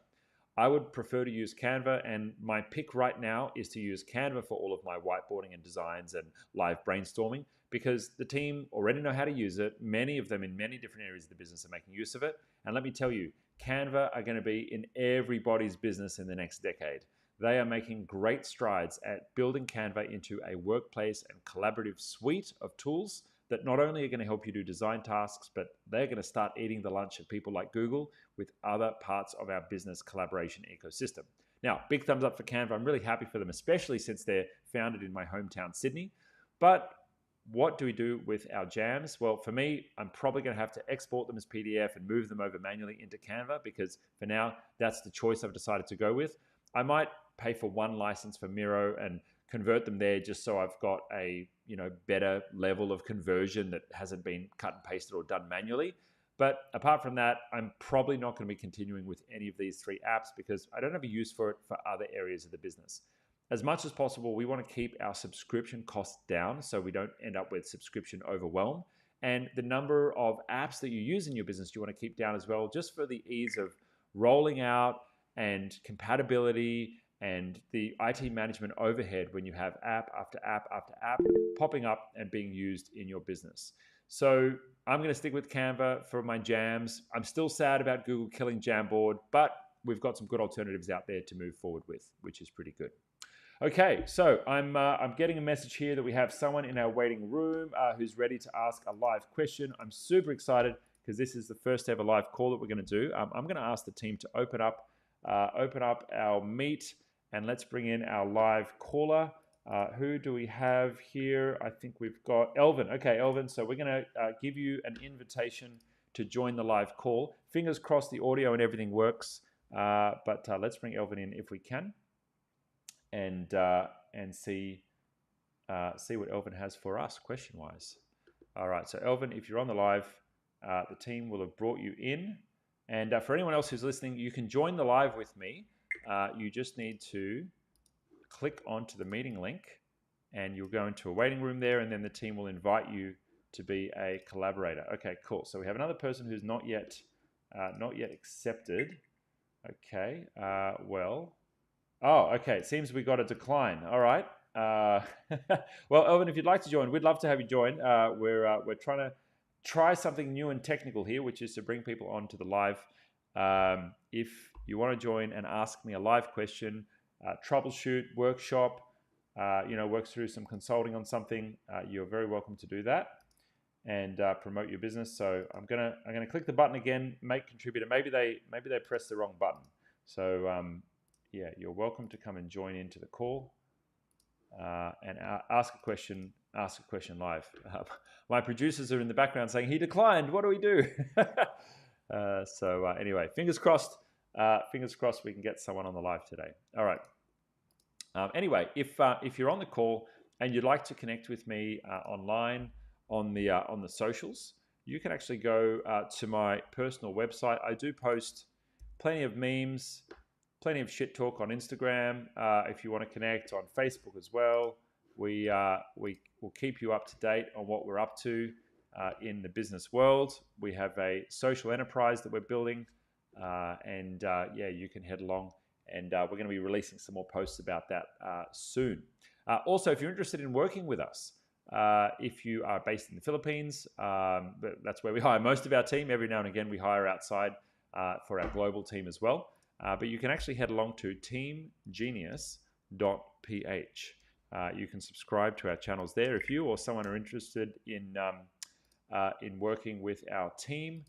I would prefer to use Canva, and my pick right now is to use Canva for all of my whiteboarding and designs and live brainstorming, because the team already know how to use it. Many of them in many different areas of the business are making use of it. And let me tell you, Canva are going to be in everybody's business in the next decade. They are making great strides at building Canva into a workplace and collaborative suite of tools that not only are going to help you do design tasks, but they're going to start eating the lunch of people like Google with other parts of our business collaboration ecosystem. Now, big thumbs up for Canva. I'm really happy for them, especially since they're founded in my hometown, Sydney. But what do we do with our jams? Well, for me, I'm probably going to have to export them as PDF and move them over manually into Canva, because for now, that's the choice I've decided to go with. I might pay for one license for Miro and convert them there just so I've got a better level of conversion that hasn't been cut and pasted or done manually. But apart from that, I'm probably not going to be continuing with any of these 3 apps because I don't have a use for it for other areas of the business. As much as possible, we want to keep our subscription costs down so we don't end up with subscription overwhelm. And the number of apps that you use in your business, you want to keep down as well, just for the ease of rolling out and compatibility and the IT management overhead when you have app after app after app popping up and being used in your business. So I'm going to stick with Canva for my jams. I'm still sad about Google killing Jamboard, but we've got some good alternatives out there to move forward with, which is pretty good. Okay, so I'm getting a message here that we have someone in our waiting room who's ready to ask a live question. I'm super excited because this is the first ever live call that we're going to do. I'm going to ask the team to open up our Meet, and let's bring in our live caller. Who do we have here? I think we've got Elvin. Okay, Elvin. So we're going to give you an invitation to join the live call. Fingers crossed the audio and everything works. But let's bring Elvin in if we can, and see what Elvin has for us question-wise. All right. So Elvin, if you're on the live, the team will have brought you in. And for anyone else who's listening, you can join the live with me. You just need to click onto the meeting link, and you'll go into a waiting room there, and then the team will invite you to be a collaborator. Okay, cool. So we have another person who's not yet accepted. Okay. Okay. It seems we got a decline. All right. Well, Elvin, if you'd like to join, we'd love to have you join. We're trying to try something new and technical here, which is to bring people onto the live. If you want to join and ask me a live question, troubleshoot, workshop, work through some consulting on something, you're very welcome to do that and promote your business. So I'm gonna click the button again, make contributor. Maybe they pressed the wrong button. So yeah, you're welcome to come and join into the call and ask a question live. My producers are in the background saying he declined. What do we do? Anyway, fingers crossed. Fingers crossed we can get someone on the live today. All right. Anyway, if you're on the call and you'd like to connect with me online on the socials, you can actually go to my personal website. I do post plenty of memes, plenty of shit talk on Instagram. If you want to connect on Facebook as well, we will keep you up to date on what we're up to in the business world. We have a social enterprise that we're building, you can head along. And we're going to be releasing some more posts about that soon. Also, if you're interested in working with us, if you are based in the Philippines, that's where we hire most of our team. Every now and again, we hire outside for our global team as well. But you can actually head along to teamgenius.ph. You can subscribe to our channels there if you or someone are interested in working with our team.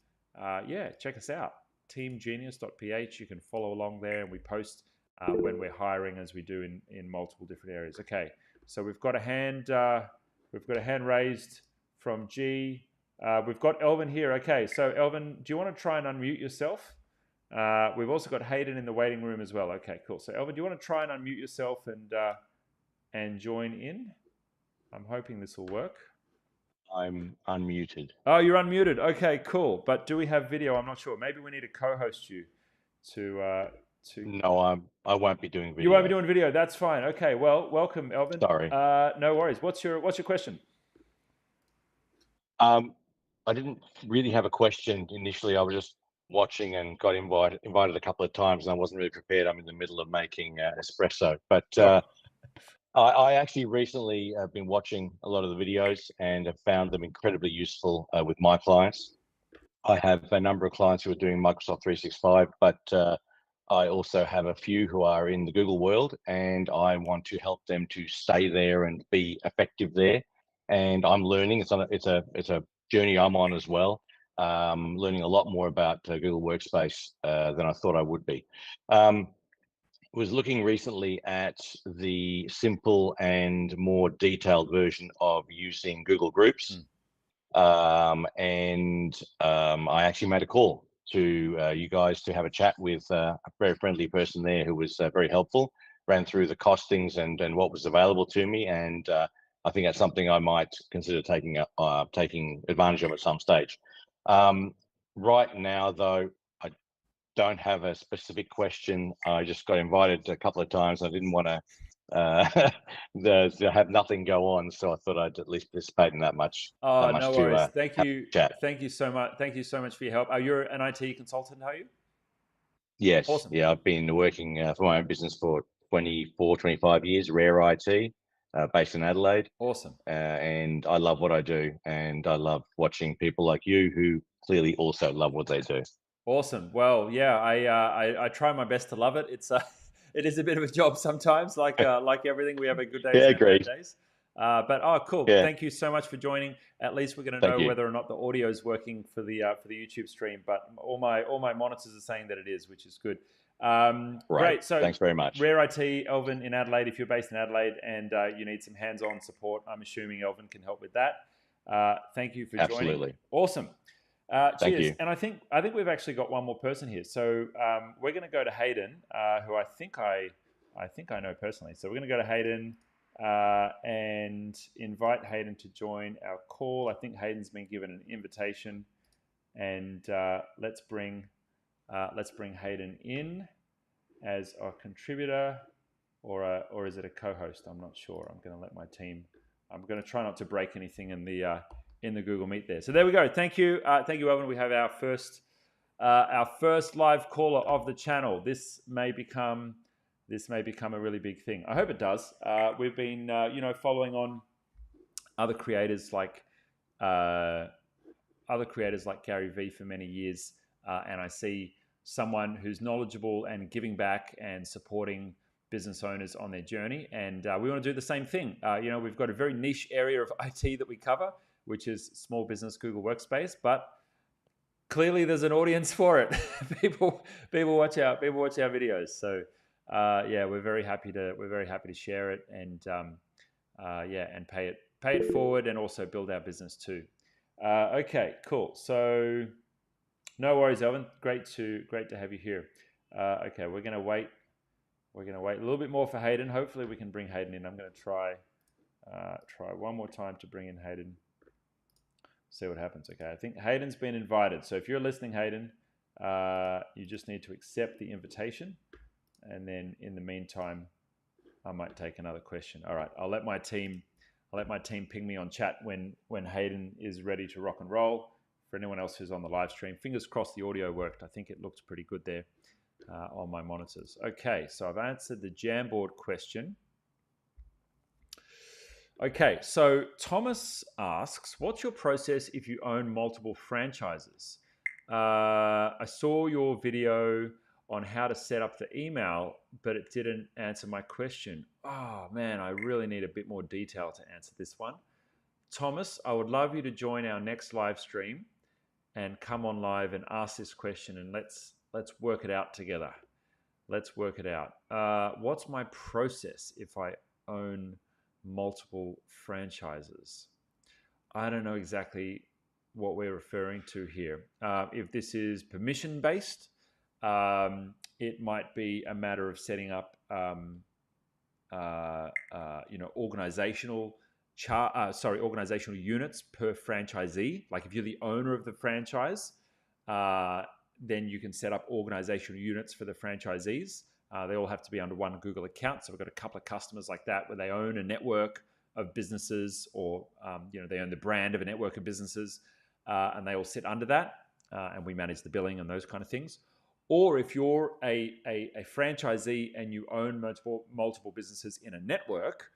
Check us out. teamgenius.ph. You can follow along there, and we post when we're hiring, as we do in multiple different areas. Okay, so we've got a hand raised from G. We've got Elvin here. Okay, so Elvin, do you want to try and unmute yourself? We've also got Hayden in the waiting room as well. Okay, cool. So Elvin, do you want to try and unmute yourself and join in? I'm hoping this will work. I'm unmuted. Oh, you're unmuted. Okay, cool. But do we have video? I'm not sure. Maybe we need to co-host you to. No, I won't be doing video. You won't be doing video. That's fine. Okay. Well, welcome, Elvin. Sorry. No worries. What's your question? I didn't really have a question initially. I was just watching and got invited a couple of times, and I wasn't really prepared. I'm in the middle of making espresso, but. I actually recently have been watching a lot of the videos and have found them incredibly useful with my clients. I have a number of clients who are doing Microsoft 365, but I also have a few who are in the Google world, and I want to help them to stay there and be effective there. And I'm learning. It's a journey I'm on as well. Learning a lot more about Google Workspace than I thought I would be. Was looking recently at the simple and more detailed version of using Google Groups. I actually made a call to you guys to have a chat with a very friendly person there who was very helpful, ran through the costings and what was available to me. And I think that's something I might consider taking advantage of at some stage. Right now, though, don't have a specific question. I just got invited a couple of times. I didn't want to have nothing go on, so I thought I'd at least participate in that much. Oh, no worries. Thank you. Chat. Thank you so much. Thank you so much for your help. You're an IT consultant, are you? Yes. Awesome. Yeah, I've been working for my own business for 24, 25 years, rare IT. based in Adelaide. Awesome. And I love what I do, and I love watching people like you who clearly also love what they do. Awesome. Well, yeah, I try my best to love it. It's it is a bit of a job sometimes, like everything. We have a good days Yeah, and a bad agreed. days. But oh, cool. Yeah, Thank you so much for joining. At least we're going to thank know you. whether or not the audio is working for the YouTube stream. But all my monitors are saying that it is, which is good. Great. Great. So Thanks very much. Rare IT, Elvin in Adelaide. If you're based in Adelaide and you need some hands-on support, I'm assuming Elvin can help with that. Thank you for joining. Absolutely. Awesome. Thank Cheers. you. And I think we've actually got one more person here. So we're going to go to Hayden, who I think I know personally. So we're going to go to Hayden and invite Hayden to join our call. I think Hayden's been given an invitation, and let's bring Hayden in as our contributor, or is it a co-host? I'm not sure. I'm going to let my team. I'm going to try not to break anything in the Google Meet there. So there we go. Thank you, Elvin. We have our first live caller of the channel. This may become a really big thing. I hope it does. We've been following on other creators like Gary Vee for many years, and I see someone who's knowledgeable and giving back and supporting business owners on their journey. And we want to do the same thing. We've got a very niche area of IT that we cover, which is small business Google Workspace, but clearly there's an audience for it. people watch our videos. So we're very happy to share it and and pay it forward and also build our business too. Okay, cool. So no worries, Elvin. Great to have you here. Okay, we're gonna wait. We're gonna wait a little bit more for Hayden. Hopefully, we can bring Hayden in. I'm gonna try one more time to bring in Hayden. See what happens. Okay, I think Hayden's been invited. So if you're listening, Hayden, you just need to accept the invitation, and then in the meantime, I might take another question. All right, I'll let my team ping me on chat when Hayden is ready to rock and roll. For anyone else who's on the live stream, fingers crossed the audio worked. I think it looks pretty good there on my monitors. Okay, so I've answered the Jamboard question. Okay, so Thomas asks, what's your process if you own multiple franchises? I saw your video on how to set up the email, but it didn't answer my question. Oh man, I really need a bit more detail to answer this one. Thomas, I would love you to join our next live stream and come on live and ask this question, and let's work it out together. Let's work it out. What's my process if I own multiple franchises? I don't know exactly what we're referring to here. If this is permission based, it might be a matter of setting up organizational units per franchisee. Like if you're the owner of the franchise, then you can set up organizational units for the franchisees. They all have to be under one Google account. So we've got a couple of customers like that where they own a network of businesses, or they own the brand of a network of businesses, and they all sit under that, and we manage the billing and those kind of things. Or if you're a franchisee and you own multiple businesses in a network,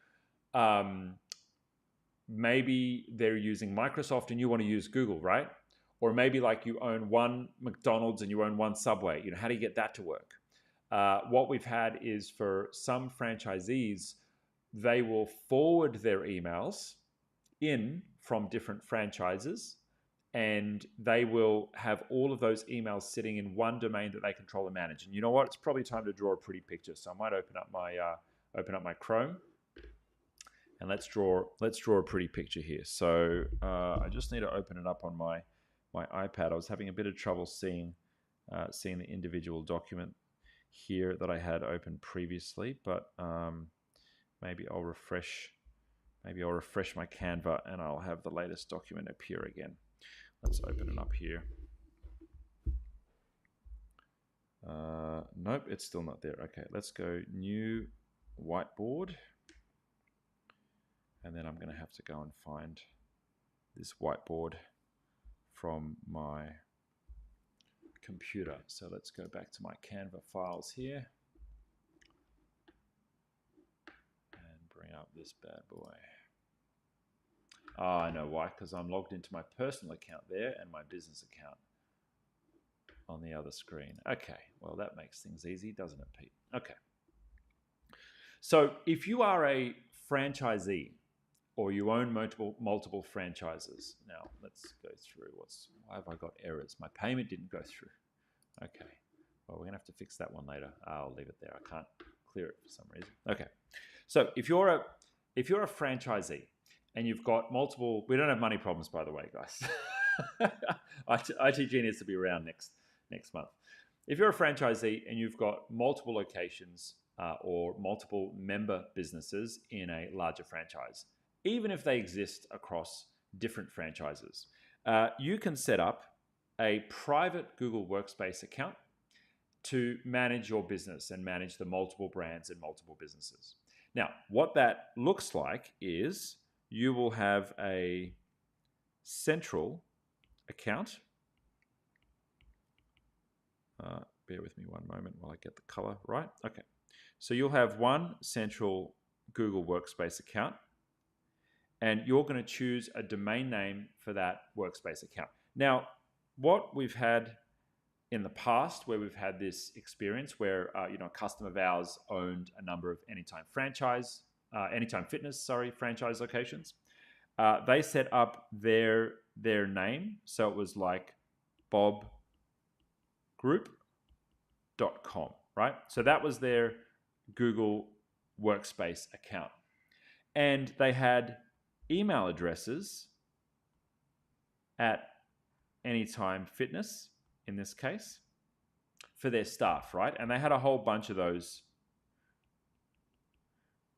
maybe they're using Microsoft and you want to use Google, right? Or maybe like you own one McDonald's and you own one Subway. How do you get that to work? What we've had is for some franchisees, they will forward their emails in from different franchises, and they will have all of those emails sitting in one domain that they control and manage. And you know what? It's probably time to draw a pretty picture. So I might open up my Chrome, and let's draw a pretty picture here. So I just need to open it up on my iPad. I was having a bit of trouble seeing the individual document here that I had open previously, but maybe I'll refresh my Canva and I'll have the latest document appear again. Let's open it up here. Nope, it's still not there. Okay, let's go new whiteboard. And then I'm going to have to go and find this whiteboard from my computer. So let's go back to my Canva files here and bring up this bad boy. Oh, I know why, because I'm logged into my personal account there and my business account on the other screen. Okay, well, that makes things easy, doesn't it, Pete? Okay. So if you are a franchisee or you own multiple franchises, now let's go through why have I got errors? My payment didn't go through. Okay, well, we're gonna have to fix that one later. I'll leave it there. I can't clear it for some reason. Okay, so if you're a franchisee and you've got multiple, we don't have money problems, by the way, guys. IT Genius to be around next month. If you're a franchisee and you've got multiple locations or multiple member businesses in a larger franchise, even if they exist across different franchises, you can set up a private Google Workspace account to manage your business and manage the multiple brands and multiple businesses. Now, what that looks like is you will have a central account. Bear with me one moment while I get the color right. Okay. So you'll have one central Google Workspace account, and you're going to choose a domain name for that Workspace account. Now, what we've had in the past, where we've had this experience where a customer of ours owned a number of Anytime Fitness franchise locations. They set up their name, so it was like bobgroup.com, right? So that was their Google Workspace account, and they had email addresses at Anytime Fitness, in this case, for their staff, right? And they had a whole bunch of those.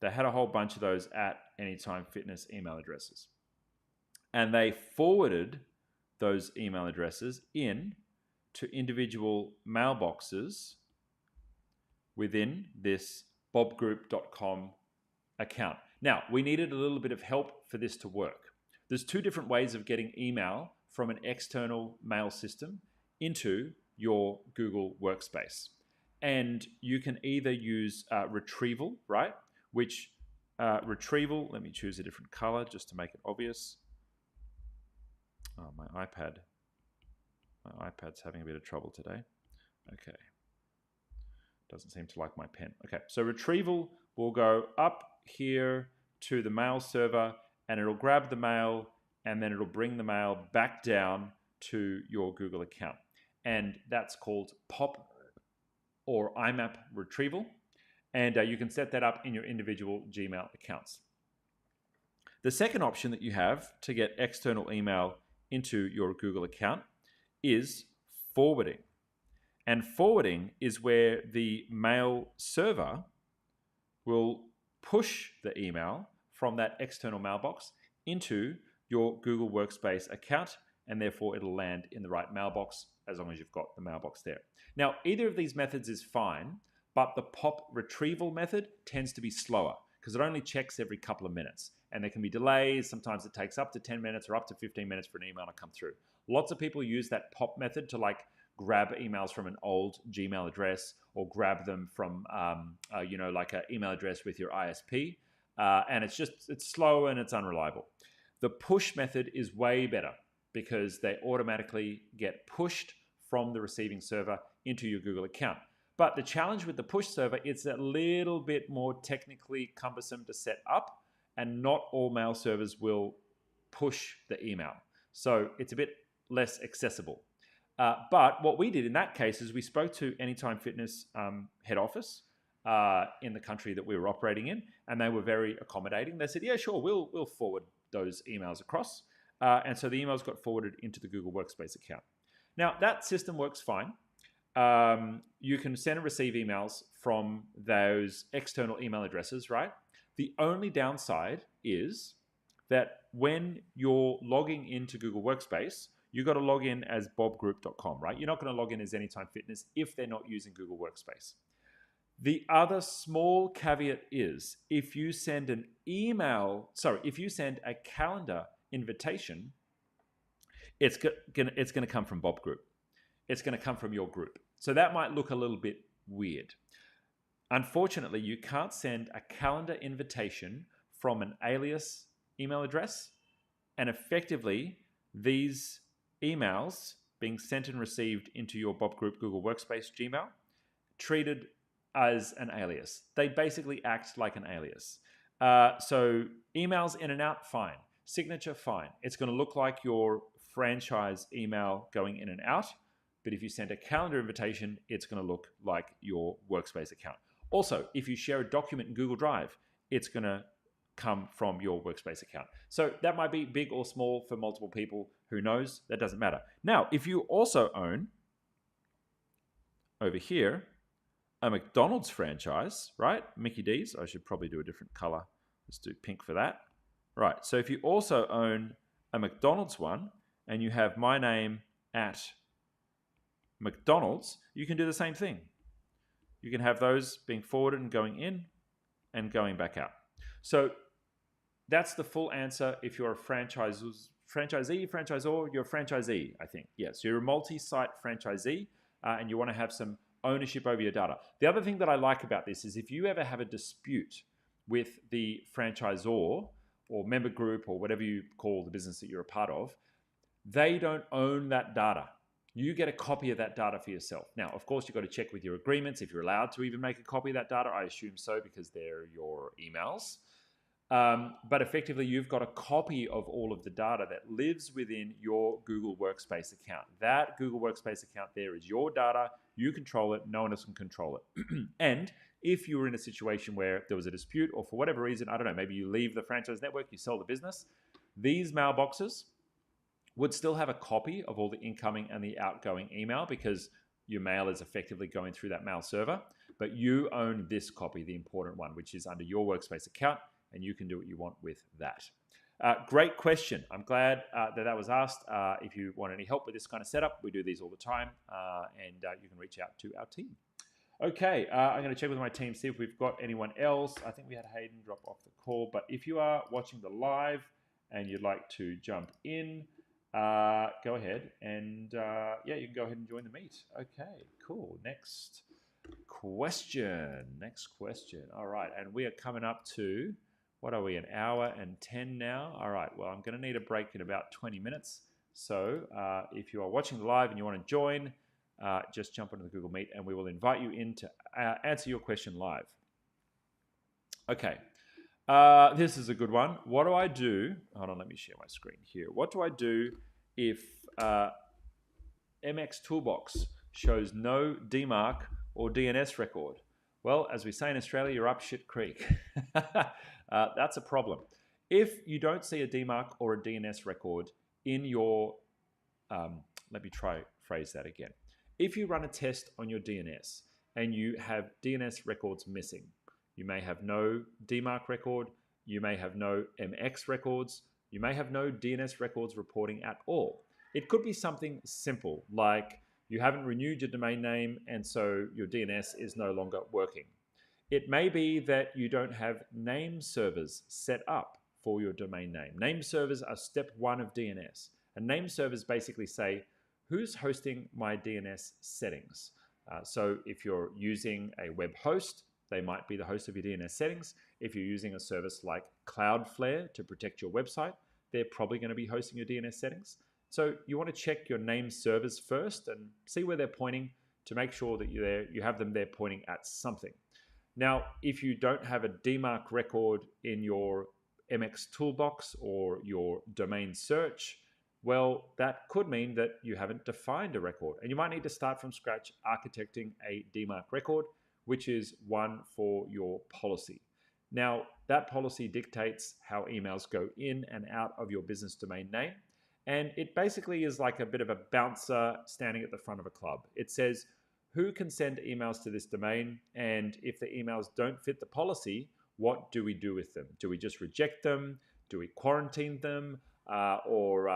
They had a whole bunch of those at Anytime Fitness email addresses. And they forwarded those email addresses in to individual mailboxes within this bobgroup.com account. Now, we needed a little bit of help for this to work. There's two different ways of getting email from an external mail system into your Google Workspace. And you can either use retrieval, right? Which retrieval, let me choose a different color just to make it obvious. Oh, my iPad's having a bit of trouble today. Okay. Doesn't seem to like my pen. Okay, so retrieval will go up here to the mail server, and it'll grab the mail, and then it'll bring the mail back down to your Google account. And that's called POP or IMAP retrieval. And you can set that up in your individual Gmail accounts. The second option that you have to get external email into your Google account is forwarding. And forwarding is where the mail server will push the email from that external mailbox into your Google Workspace account, and therefore it'll land in the right mailbox as long as you've got the mailbox there. Now, either of these methods is fine, but the POP retrieval method tends to be slower because it only checks every couple of minutes, and there can be delays. Sometimes it takes up to 10 minutes or up to 15 minutes for an email to come through. Lots of people use that POP method to grab emails from an old Gmail address or grab them from, like an email address with your ISP. And it's slow and it's unreliable. The push method is way better because they automatically get pushed from the receiving server into your Google account. But the challenge with the push server, it's a little bit more technically cumbersome to set up, and not all mail servers will push the email. So it's a bit less accessible. But what we did in that case is we spoke to Anytime Fitness head office in the country that we were operating in, and they were very accommodating. They said, yeah, sure, we'll forward those emails across. And so the emails got forwarded into the Google Workspace account. Now, that system works fine. You can send and receive emails from those external email addresses, right? The only downside is that when you're logging into Google Workspace, you got to log in as bobgroup.com, right? You're not going to log in as Anytime Fitness if they're not using Google Workspace. The other small caveat is if you send a calendar invitation, it's going to come from Bob Group. It's going to come from your group. So that might look a little bit weird. Unfortunately, you can't send a calendar invitation from an alias email address, and effectively these emails being sent and received into your Bob Group Google Workspace Gmail treated as an alias. They basically act like an alias. So emails in and out, fine. Signature, fine. It's going to look like your franchise email going in and out. But if you send a calendar invitation, it's going to look like your Workspace account. Also, if you share a document in Google Drive, it's going to come from your Workspace account. So that might be big or small for multiple people. Who knows? That doesn't matter. Now, if you also own, over here, a McDonald's franchise, right? Mickey D's. I should probably do a different color. Let's do pink for that. Right. So if you also own a McDonald's one and you have my name at McDonald's, you can do the same thing. You can have those being forwarded and going in and going back out. So that's the full answer if you're a franchisee, franchisor, you're a franchisee, I think. Yes, you're a multi-site franchisee and you want to have some ownership over your data. The other thing that I like about this is if you ever have a dispute with the franchisor or member group or whatever you call the business that you're a part of, they don't own that data. You get a copy of that data for yourself. Now, of course, you've got to check with your agreements if you're allowed to even make a copy of that data. I assume so because they're your emails. But effectively, you've got a copy of all of the data that lives within your Google Workspace account. That Google Workspace account there is your data. You control it. No one else can control it. And if you were in a situation where there was a dispute or for whatever reason, I don't know, maybe you leave the franchise network, you sell the business, these mailboxes would still have a copy of all the incoming and the outgoing email because your mail is effectively going through that mail server. But you own this copy, the important one, which is under your Workspace account, and you can do what you want with that. Great question. I'm glad that was asked. If you want any help with this kind of setup, we do these all the time, and you can reach out to our team. Okay, I'm going to check with my team, see if we've got anyone else. I think we had Hayden drop off the call, but if you are watching the live and you'd like to jump in, go ahead and yeah, you can go ahead and join the meet. Okay, cool. Next question. All right, and we are coming up to, what are we, an hour and 10 now? All right, well, I'm going to need a break in about 20 minutes. So if you are watching the live and you want to join, just jump onto the Google Meet and we will invite you in to answer your question live. Okay, this is a good one. What do I do? Hold on, let me share my screen here. What do I do if MX Toolbox shows no DMARC or DNS record? Well, as we say in Australia, you're up shit creek. That's a problem. If you don't see a DMARC or a DNS record in your, let me try phrase that again. If you run a test on your DNS and you have DNS records missing, you may have no DMARC record, you may have no MX records, you may have no DNS records reporting at all. It could be something simple like you haven't renewed your domain name and so your DNS is no longer working. It may be that you don't have name servers set up for your domain name. Name servers are step one of DNS. And name servers basically say, who's hosting my DNS settings? So if you're using a web host, they might be the host of your DNS settings. If you're using a service like Cloudflare to protect your website, they're probably going to be hosting your DNS settings. So you want to check your name servers first and see where they're pointing to make sure that you have them there pointing at something. Now, if you don't have a DMARC record in your MX Toolbox or your domain search, well, that could mean that you haven't defined a record. And you might need to start from scratch architecting a DMARC record, which is one for your policy. Now, that policy dictates how emails go in and out of your business domain name. And it basically is like a bit of a bouncer standing at the front of a club. It says, who can send emails to this domain? And if the emails don't fit the policy, what do we do with them? Do we just reject them? Do we quarantine them? Or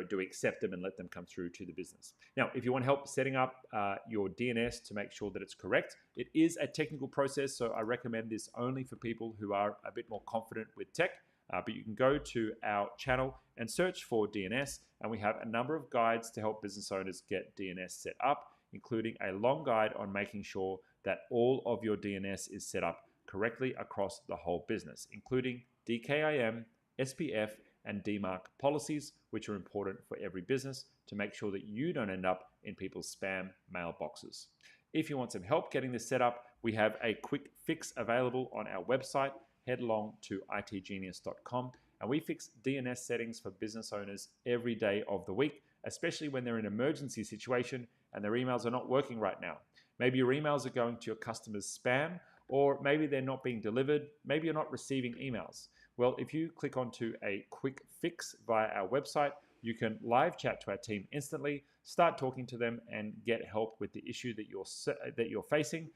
do we accept them and let them come through to the business? Now, if you want help setting up your DNS to make sure that it's correct, it is a technical process, so I recommend this only for people who are a bit more confident with tech. But you can go to our channel and search for DNS, and we have a number of guides to help business owners get DNS set up, including a long guide on making sure that all of your DNS is set up correctly across the whole business, including DKIM, SPF, and DMARC policies, which are important for every business to make sure that you don't end up in people's spam mailboxes. If you want some help getting this set up, we have a quick fix available on our website. Head along to itgenius.com, and we fix DNS settings for business owners every day of the week, especially when they're in an emergency situation and their emails are not working right now. Maybe your emails are going to your customers' spam, or maybe they're not being delivered. Maybe you're not receiving emails. Well, if you click onto a quick fix via our website, you can live chat to our team instantly, start talking to them, and get help with the issue that you're facing.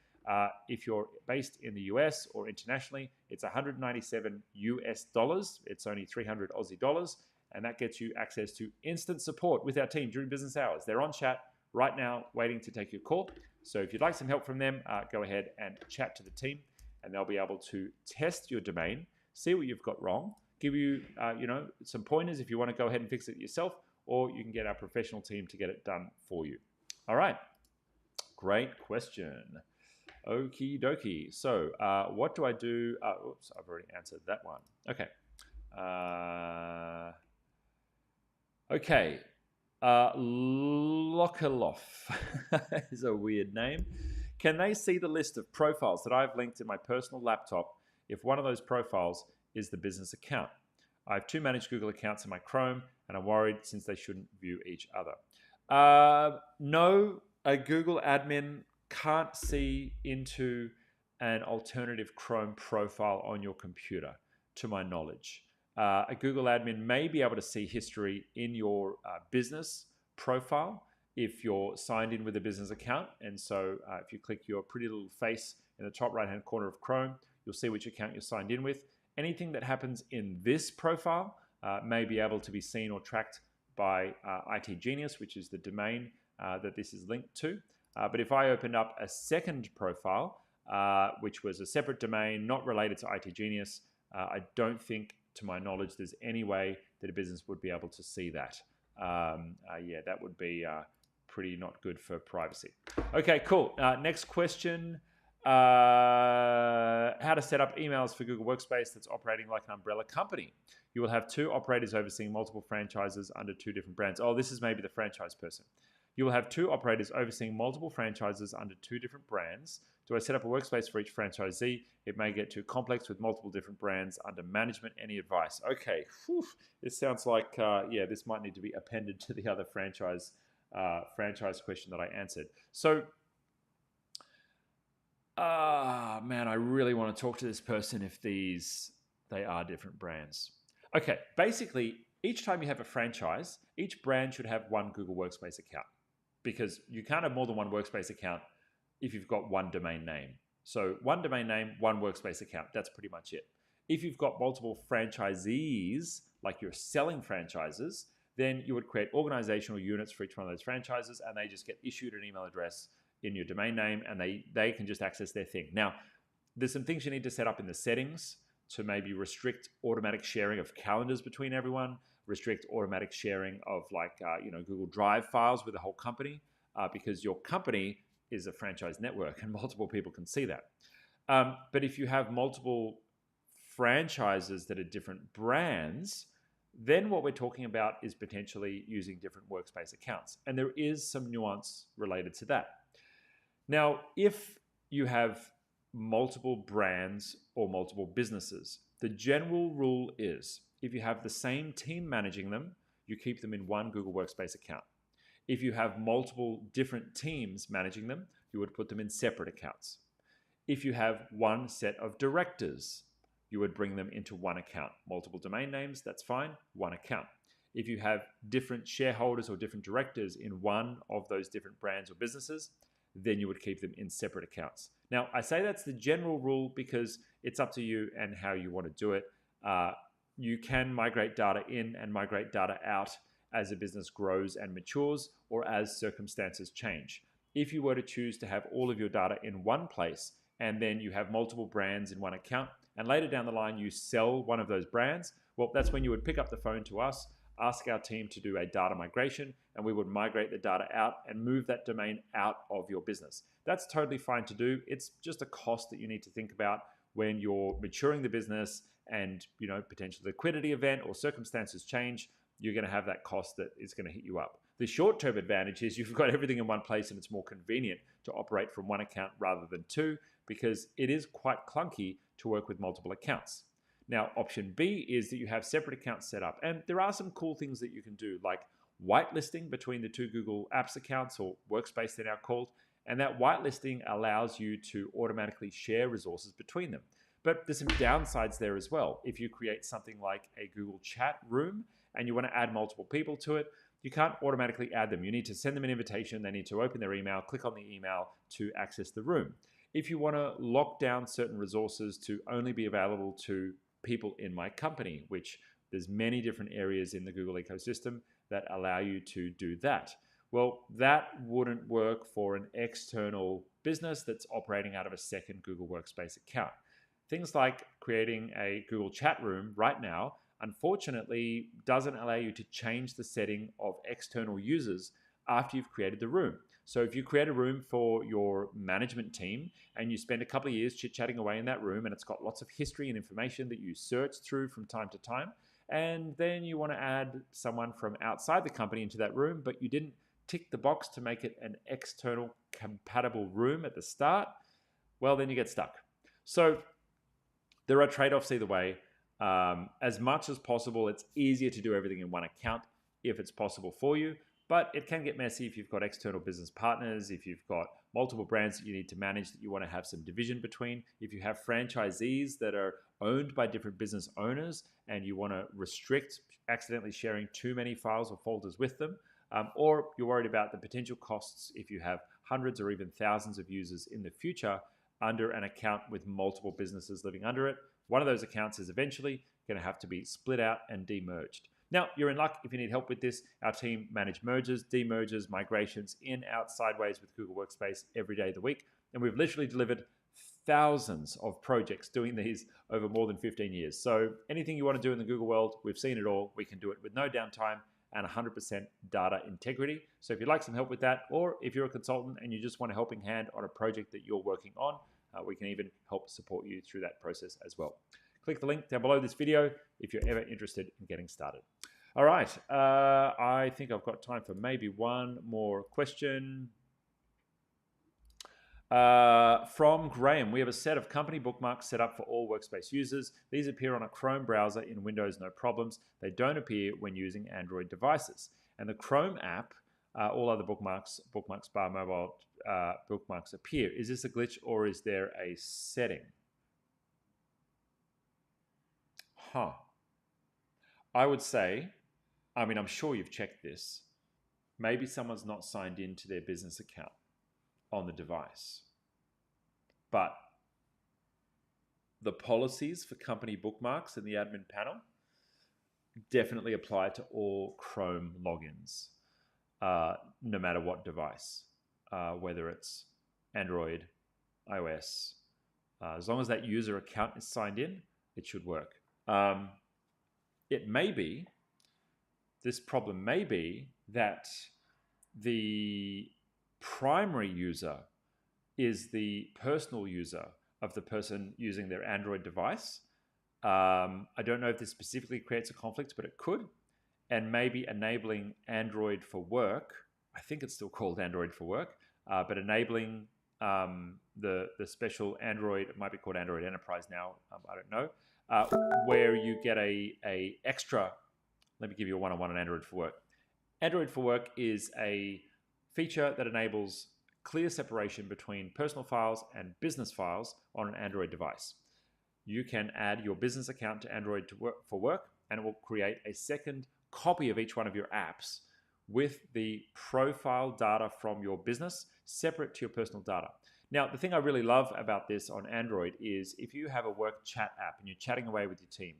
If you're based in the US or internationally, it's $197 US. It's only 300 Aussie dollars, and that gets you access to instant support with our team during business hours. They're on chat right now, waiting to take your call. So if you'd like some help from them, go ahead and chat to the team, and they'll be able to test your domain, see what you've got wrong, give you, some pointers if you want to go ahead and fix it yourself, or you can get our professional team to get it done for you. All right, great question. Okie dokie. So what do I do? Oops, I've already answered that one. Okay. Okay. Lokaloff is a weird name. Can they see the list of profiles that I've linked in my personal laptop if one of those profiles is the business account? I have 2 managed Google accounts in my Chrome, and I'm worried since they shouldn't view each other. No, a Google admin can't see into an alternative Chrome profile on your computer, to my knowledge. A Google admin may be able to see history in your business profile if you're signed in with a business account. And so if you click your pretty little face in the top right-hand corner of Chrome, you'll see which account you're signed in with. Anything that happens in this profile may be able to be seen or tracked by IT Genius, which is the domain that this is linked to. But if I opened up a second profile, which was a separate domain, not related to IT Genius, I don't think, to my knowledge, there's any way that a business would be able to see that. Yeah, that would be pretty not good for privacy. Okay, cool. Next question. How to set up emails for Google Workspace that's operating like an umbrella company. You will have 2 operators overseeing multiple franchises under 2 different brands. Oh, this is maybe the franchise person. You will have 2 operators overseeing multiple franchises under 2 different brands. Do I set up a workspace for each franchisee? It may get too complex with multiple different brands under management. Any advice? Okay, it sounds like, yeah, this might need to be appended to the other franchise question that I answered. So, man, I really want to talk to this person if they are different brands. Okay, basically, each time you have a franchise, each brand should have 1 Google Workspace account, because you can't have more than 1 Workspace account if you've got 1 domain name. So 1 domain name, 1 Workspace account. That's pretty much it. If you've got multiple franchisees, like you're selling franchises, then you would create organizational units for each one of those franchises, and they just get issued an email address in your domain name, and they can just access their thing. Now, there's some things you need to set up in the settings to maybe restrict automatic sharing of calendars between everyone, restrict automatic sharing of Google Drive files with the whole company, because your company is a franchise network and multiple people can see that. But if you have multiple franchises that are different brands, then what we're talking about is potentially using different Workspace accounts. And there is some nuance related to that. Now, if you have multiple brands or multiple businesses, the general rule is if you have the same team managing them, you keep them in 1 Google Workspace account. If you have multiple different teams managing them, you would put them in separate accounts. If you have 1 set of directors, you would bring them into 1 account. Multiple domain names, that's fine, 1 account. If you have different shareholders or different directors in one of those different brands or businesses, then you would keep them in separate accounts. Now, I say that's the general rule because it's up to you and how you want to do it. You can migrate data in and migrate data out as a business grows and matures, or as circumstances change. If you were to choose to have all of your data in one place, and then you have multiple brands in 1 account, and later down the line you sell one of those brands, well, that's when you would pick up the phone to us, ask our team to do a data migration, and we would migrate the data out and move that domain out of your business. That's totally fine to do. It's just a cost that you need to think about when you're maturing the business and, potential liquidity event or circumstances change, you're going to have that cost that is going to hit you up. The short-term advantage is you've got everything in one place and it's more convenient to operate from one account rather than two, because it is quite clunky to work with multiple accounts. Now, option B is that you have separate accounts set up. And there are some cool things that you can do, like whitelisting between the two Google Apps accounts, or Workspace they're now called. And that whitelisting allows you to automatically share resources between them. But there's some downsides there as well. If you create something like a Google chat room and you want to add multiple people to it, you can't automatically add them. You need to send them an invitation. They need to open their email, click on the email to access the room. If you want to lock down certain resources to only be available to people in my company, which there's many different areas in the Google ecosystem that allow you to do that. Well, that wouldn't work for an external business that's operating out of a second Google Workspace account. Things like creating a Google chat room right now, unfortunately, doesn't allow you to change the setting of external users after you've created the room. So if you create a room for your management team and you spend a couple of years chit-chatting away in that room, and it's got lots of history and information that you search through from time to time, and then you want to add someone from outside the company into that room, but you didn't tick the box to make it an external compatible room at the start, well, then you get stuck. So there are trade-offs either way. As much as possible, it's easier to do everything in one account if it's possible for you, but it can get messy if you've got external business partners, if you've got multiple brands that you need to manage that you want to have some division between, if you have franchisees that are owned by different business owners and you want to restrict accidentally sharing too many files or folders with them, or you're worried about the potential costs if you have hundreds or even thousands of users in the future under an account with multiple businesses living under it. One of those accounts is eventually going to have to be split out and demerged. Now, you're in luck if you need help with this. Our team manage mergers, demergers, migrations in, out, sideways with Google Workspace every day of the week. And we've literally delivered thousands of projects doing these over more than 15 years. So anything you want to do in the Google world, we've seen it all. We can do it with no downtime and 100% data integrity. So if you'd like some help with that, or if you're a consultant and you just want a helping hand on a project that you're working on, we can even help support you through that process as well. Click the link down below this video if you're ever interested in getting started. All right, I think I've got time for maybe one more question. From Graham, we have a set of company bookmarks set up for all Workspace users. These appear on a Chrome browser in Windows, no problems. They don't appear when using Android devices. And the Chrome app, all other bookmarks bar mobile bookmarks appear. Is this a glitch or is there a setting? I would say, I'm sure you've checked this. Maybe someone's not signed into their business account on the device. But the policies for company bookmarks in the admin panel definitely apply to all Chrome logins, no matter what device, whether it's Android, iOS. As long as that user account is signed in, it should work. This problem may be that the primary user is the personal user of the person using their Android device. I don't know if this specifically creates a conflict, but it could. And maybe enabling Android for work, I think it's still called Android for work, but enabling the special Android, it might be called Android Enterprise now, I don't know, where you get a extra, let me give you a one-on-one on Android for work. Android for work is a feature that enables clear separation between personal files and business files on an Android device. You can add your business account to Android for work, and it will create a second copy of each one of your apps with the profile data from your business separate to your personal data. Now, the thing I really love about this on Android is if you have a work chat app and you're chatting away with your team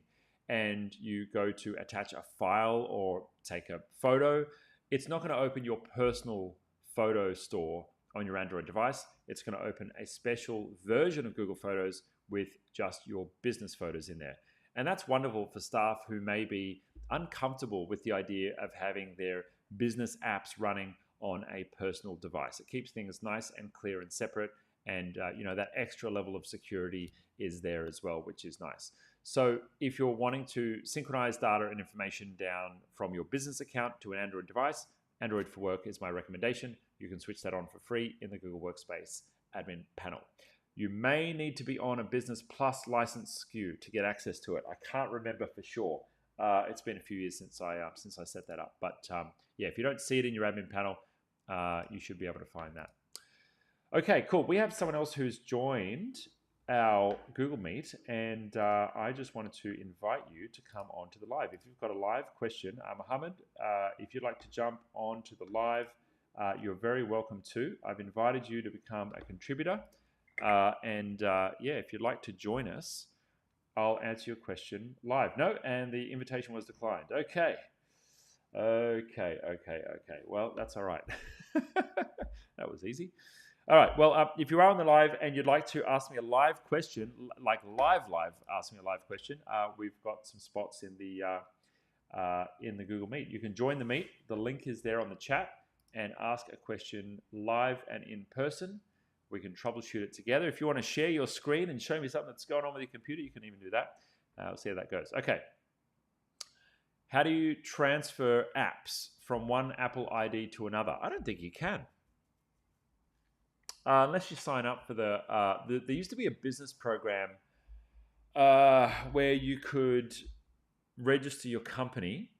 and you go to attach a file or take a photo, it's not going to open your personal photo store on your Android device. It's going to open a special version of Google Photos with just your business photos in there. And that's wonderful for staff who may be uncomfortable with the idea of having their business apps running on a personal device. It keeps things nice and clear and separate, And that extra level of security is there as well, which is nice. So if you're wanting to synchronize data and information down from your business account to an Android device, Android for Work is my recommendation. You can switch that on for free in the Google Workspace admin panel. You may need to be on a Business Plus license SKU to get access to it. I can't remember for sure. It's been a few years since I set that up. But yeah, if you don't see it in your admin panel, you should be able to find that. Okay, cool. We have someone else who's joined our Google Meet, and I just wanted to invite you to come onto the live. If you've got a live question, Mohammed, if you'd like to jump onto the live, you're very welcome to. I've invited you to become a contributor. Yeah, if you'd like to join us, I'll answer your question live. No, and the invitation was declined. Okay. Well, that's all right. That was easy. All right. Well, if you are on the live and you'd like to ask me a live question, like live, ask me a live question, we've got some spots in the Google Meet. You can join the Meet. The link is there on the chat, and ask a question live and in person. We can troubleshoot it together. If you want to share your screen and show me something that's going on with your computer, you can even do that. We'll see how that goes. Okay. How do you transfer apps from one Apple ID to another? I don't think you can. Unless you sign up for there used to be a business program where you could register your company,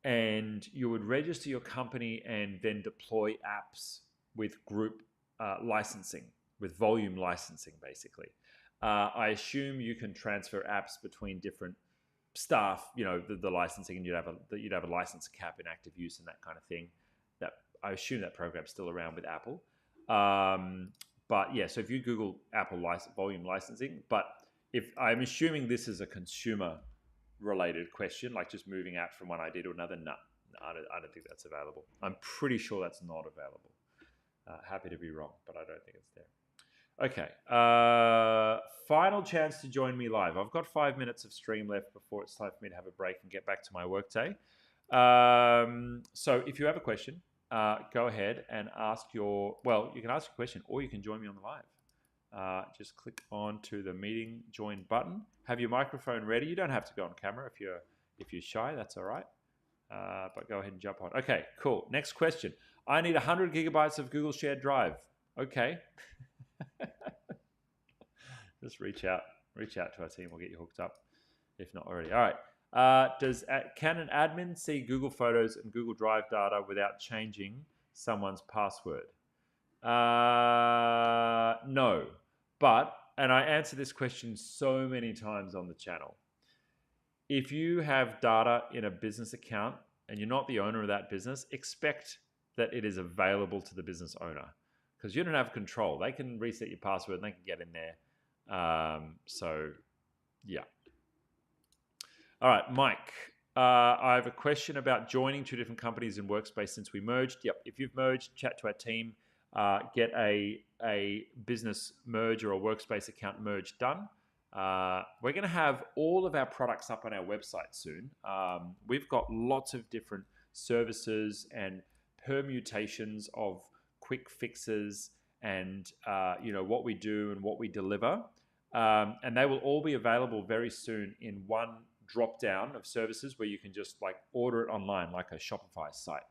and you would register your company and then deploy apps with group licensing, with volume licensing, basically. I assume you can transfer apps between different staff, the licensing, and you'd have a license cap in active use and that kind of thing. That I assume that program's still around with Apple. But yeah, so if you Google Apple volume licensing, but if I'm assuming this is a consumer related question, like just moving apps from one ID to another, no, I don't think that's available. I'm pretty sure that's not available. Happy to be wrong, but I don't think it's there. Okay. Final chance to join me live. I've got 5 minutes of stream left before it's time for me to have a break and get back to my workday. So if you have a question, go ahead and you can ask a question, or you can join me on the live. Just click on to the meeting join button. Have your microphone ready. You don't have to go on camera if you're shy. That's all right. But go ahead and jump on. Okay, cool. Next question. I need 100 gigabytes of Google Shared Drive. Okay. Just reach out to our team. We'll get you hooked up if not already. All right. Can an admin see Google Photos and Google Drive data without changing someone's password? No. And I answer this question so many times on the channel. If you have data in a business account and you're not the owner of that business, expect that it is available to the business owner, because you don't have control. They can reset your password and they can get in there. So, yeah. All right, Mike. I have a question about joining two different companies in Workspace since we merged. Yep, if you've merged, chat to our team. Get a business merge or a Workspace account merge done. We're going to have all of our products up on our website soon. We've got lots of different services and permutations of quick fixes and what we do and what we deliver. And they will all be available very soon in one drop down of services where you can just order it online like a Shopify site.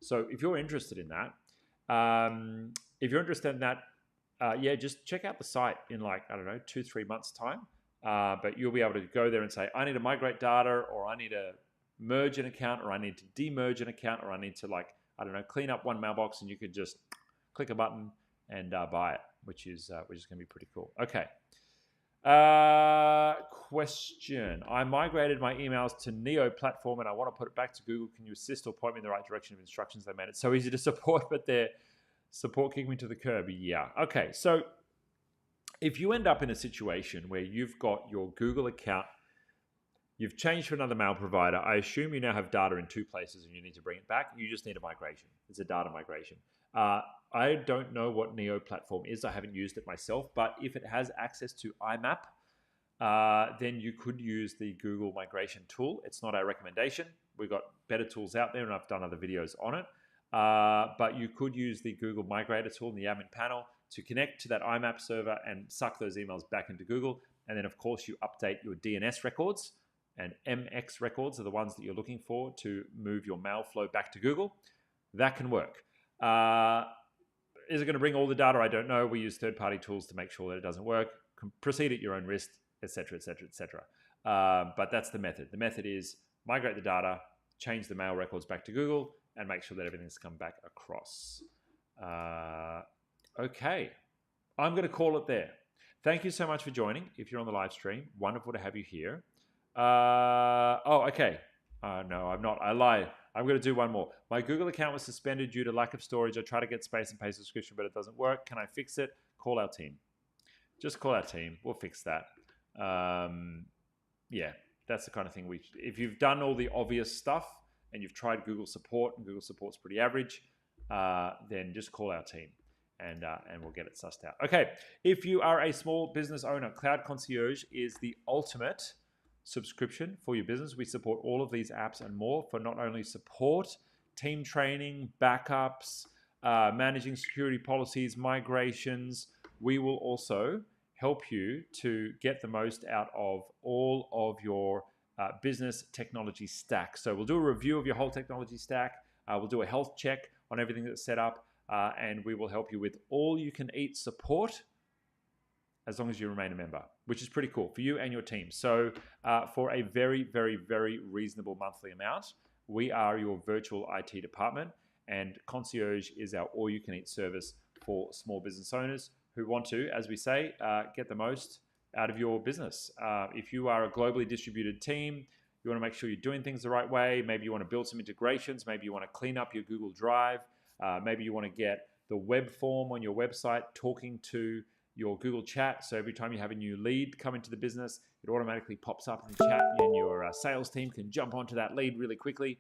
So if you're interested in that, just check out the site in 2-3 months time. But you'll be able to go there and say, I need to migrate data, or I need to merge an account, or I need to demerge an account, or I need to clean up one mailbox, and you could just click a button and buy it, which is going to be pretty cool. Okay. Question. I migrated my emails to Neo platform and I want to put it back to Google. Can you assist or point me in the right direction of instructions? They made it so easy to support, but their support kicked me to the curb. Yeah. Okay. So if you end up in a situation where you've got your Google account, you've changed to another mail provider, I assume you now have data in two places and you need to bring it back. You just need a migration. It's a data migration. I don't know what Neo platform is. I haven't used it myself, but if it has access to IMAP, then you could use the Google migration tool. It's not our recommendation. We've got better tools out there, and I've done other videos on it. but you could use the Google Migrator tool in the admin panel to connect to that IMAP server and suck those emails back into Google. And then, of course, you update your DNS records, and MX records are the ones that you're looking for to move your mail flow back to Google. That can work. Is it going to bring all the data? I don't know. We use third-party tools to make sure that it doesn't work. Proceed at your own risk, etc., etc., etc. But that's the method. The method is migrate the data, change the mail records back to Google, and make sure that everything's come back across. Okay, I'm going to call it there. Thank you so much for joining. If you're on the live stream, wonderful to have you here. Okay. No, I'm not. I lied. I'm going to do one more. My Google account was suspended due to lack of storage. I try to get space and pay subscription, but it doesn't work. Can I fix it? Call our team. Just call our team. We'll fix that. Yeah, that's the kind of thing if you've done all the obvious stuff and you've tried Google support and Google support's pretty average, then just call our team and we'll get it sussed out. Okay, if you are a small business owner, Cloud Concierge is the ultimate subscription for your business. We support all of these apps and more for not only support, team training, backups, managing security policies, migrations. We will also help you to get the most out of all of your business technology stack. So we'll do a review of your whole technology stack. We'll do a health check on everything that's set up, and we will help you with all-you-can-eat support as long as you remain a member, which is pretty cool for you and your team. So for a very, very, very reasonable monthly amount, we are your virtual IT department, and Concierge is our all-you-can-eat service for small business owners who want to, as we say, get the most out of your business. If you are a globally distributed team, you want to make sure you're doing things the right way. Maybe you want to build some integrations. Maybe you want to clean up your Google Drive. Maybe you want to get the web form on your website talking to your Google chat. So every time you have a new lead come into the business, it automatically pops up in the chat and your sales team can jump onto that lead really quickly.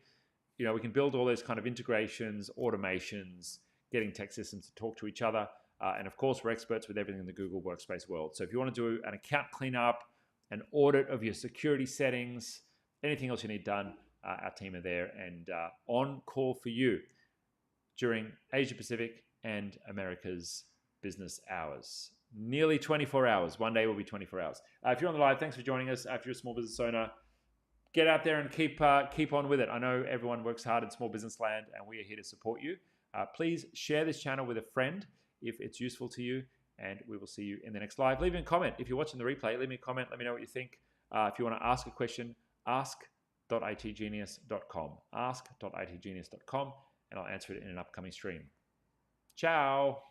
You know, we can build all those kind of integrations, automations, getting tech systems to talk to each other. And of course, we're experts with everything in the Google Workspace world. So if you want to do an account cleanup, an audit of your security settings, anything else you need done, our team are there and on call for you during Asia Pacific and America's business hours. Nearly 24 hours. One day will be 24 hours. If you're on the live, thanks for joining us. If you're a small business owner, get out there and keep on with it. I know everyone works hard in small business land, and we are here to support you. Please share this channel with a friend if it's useful to you, and we will see you in the next live. Leave me a comment. If you're watching the replay, leave me a comment. Let me know what you think. If you want to ask a question, ask.itgenius.com. Ask.itgenius.com, and I'll answer it in an upcoming stream. Ciao.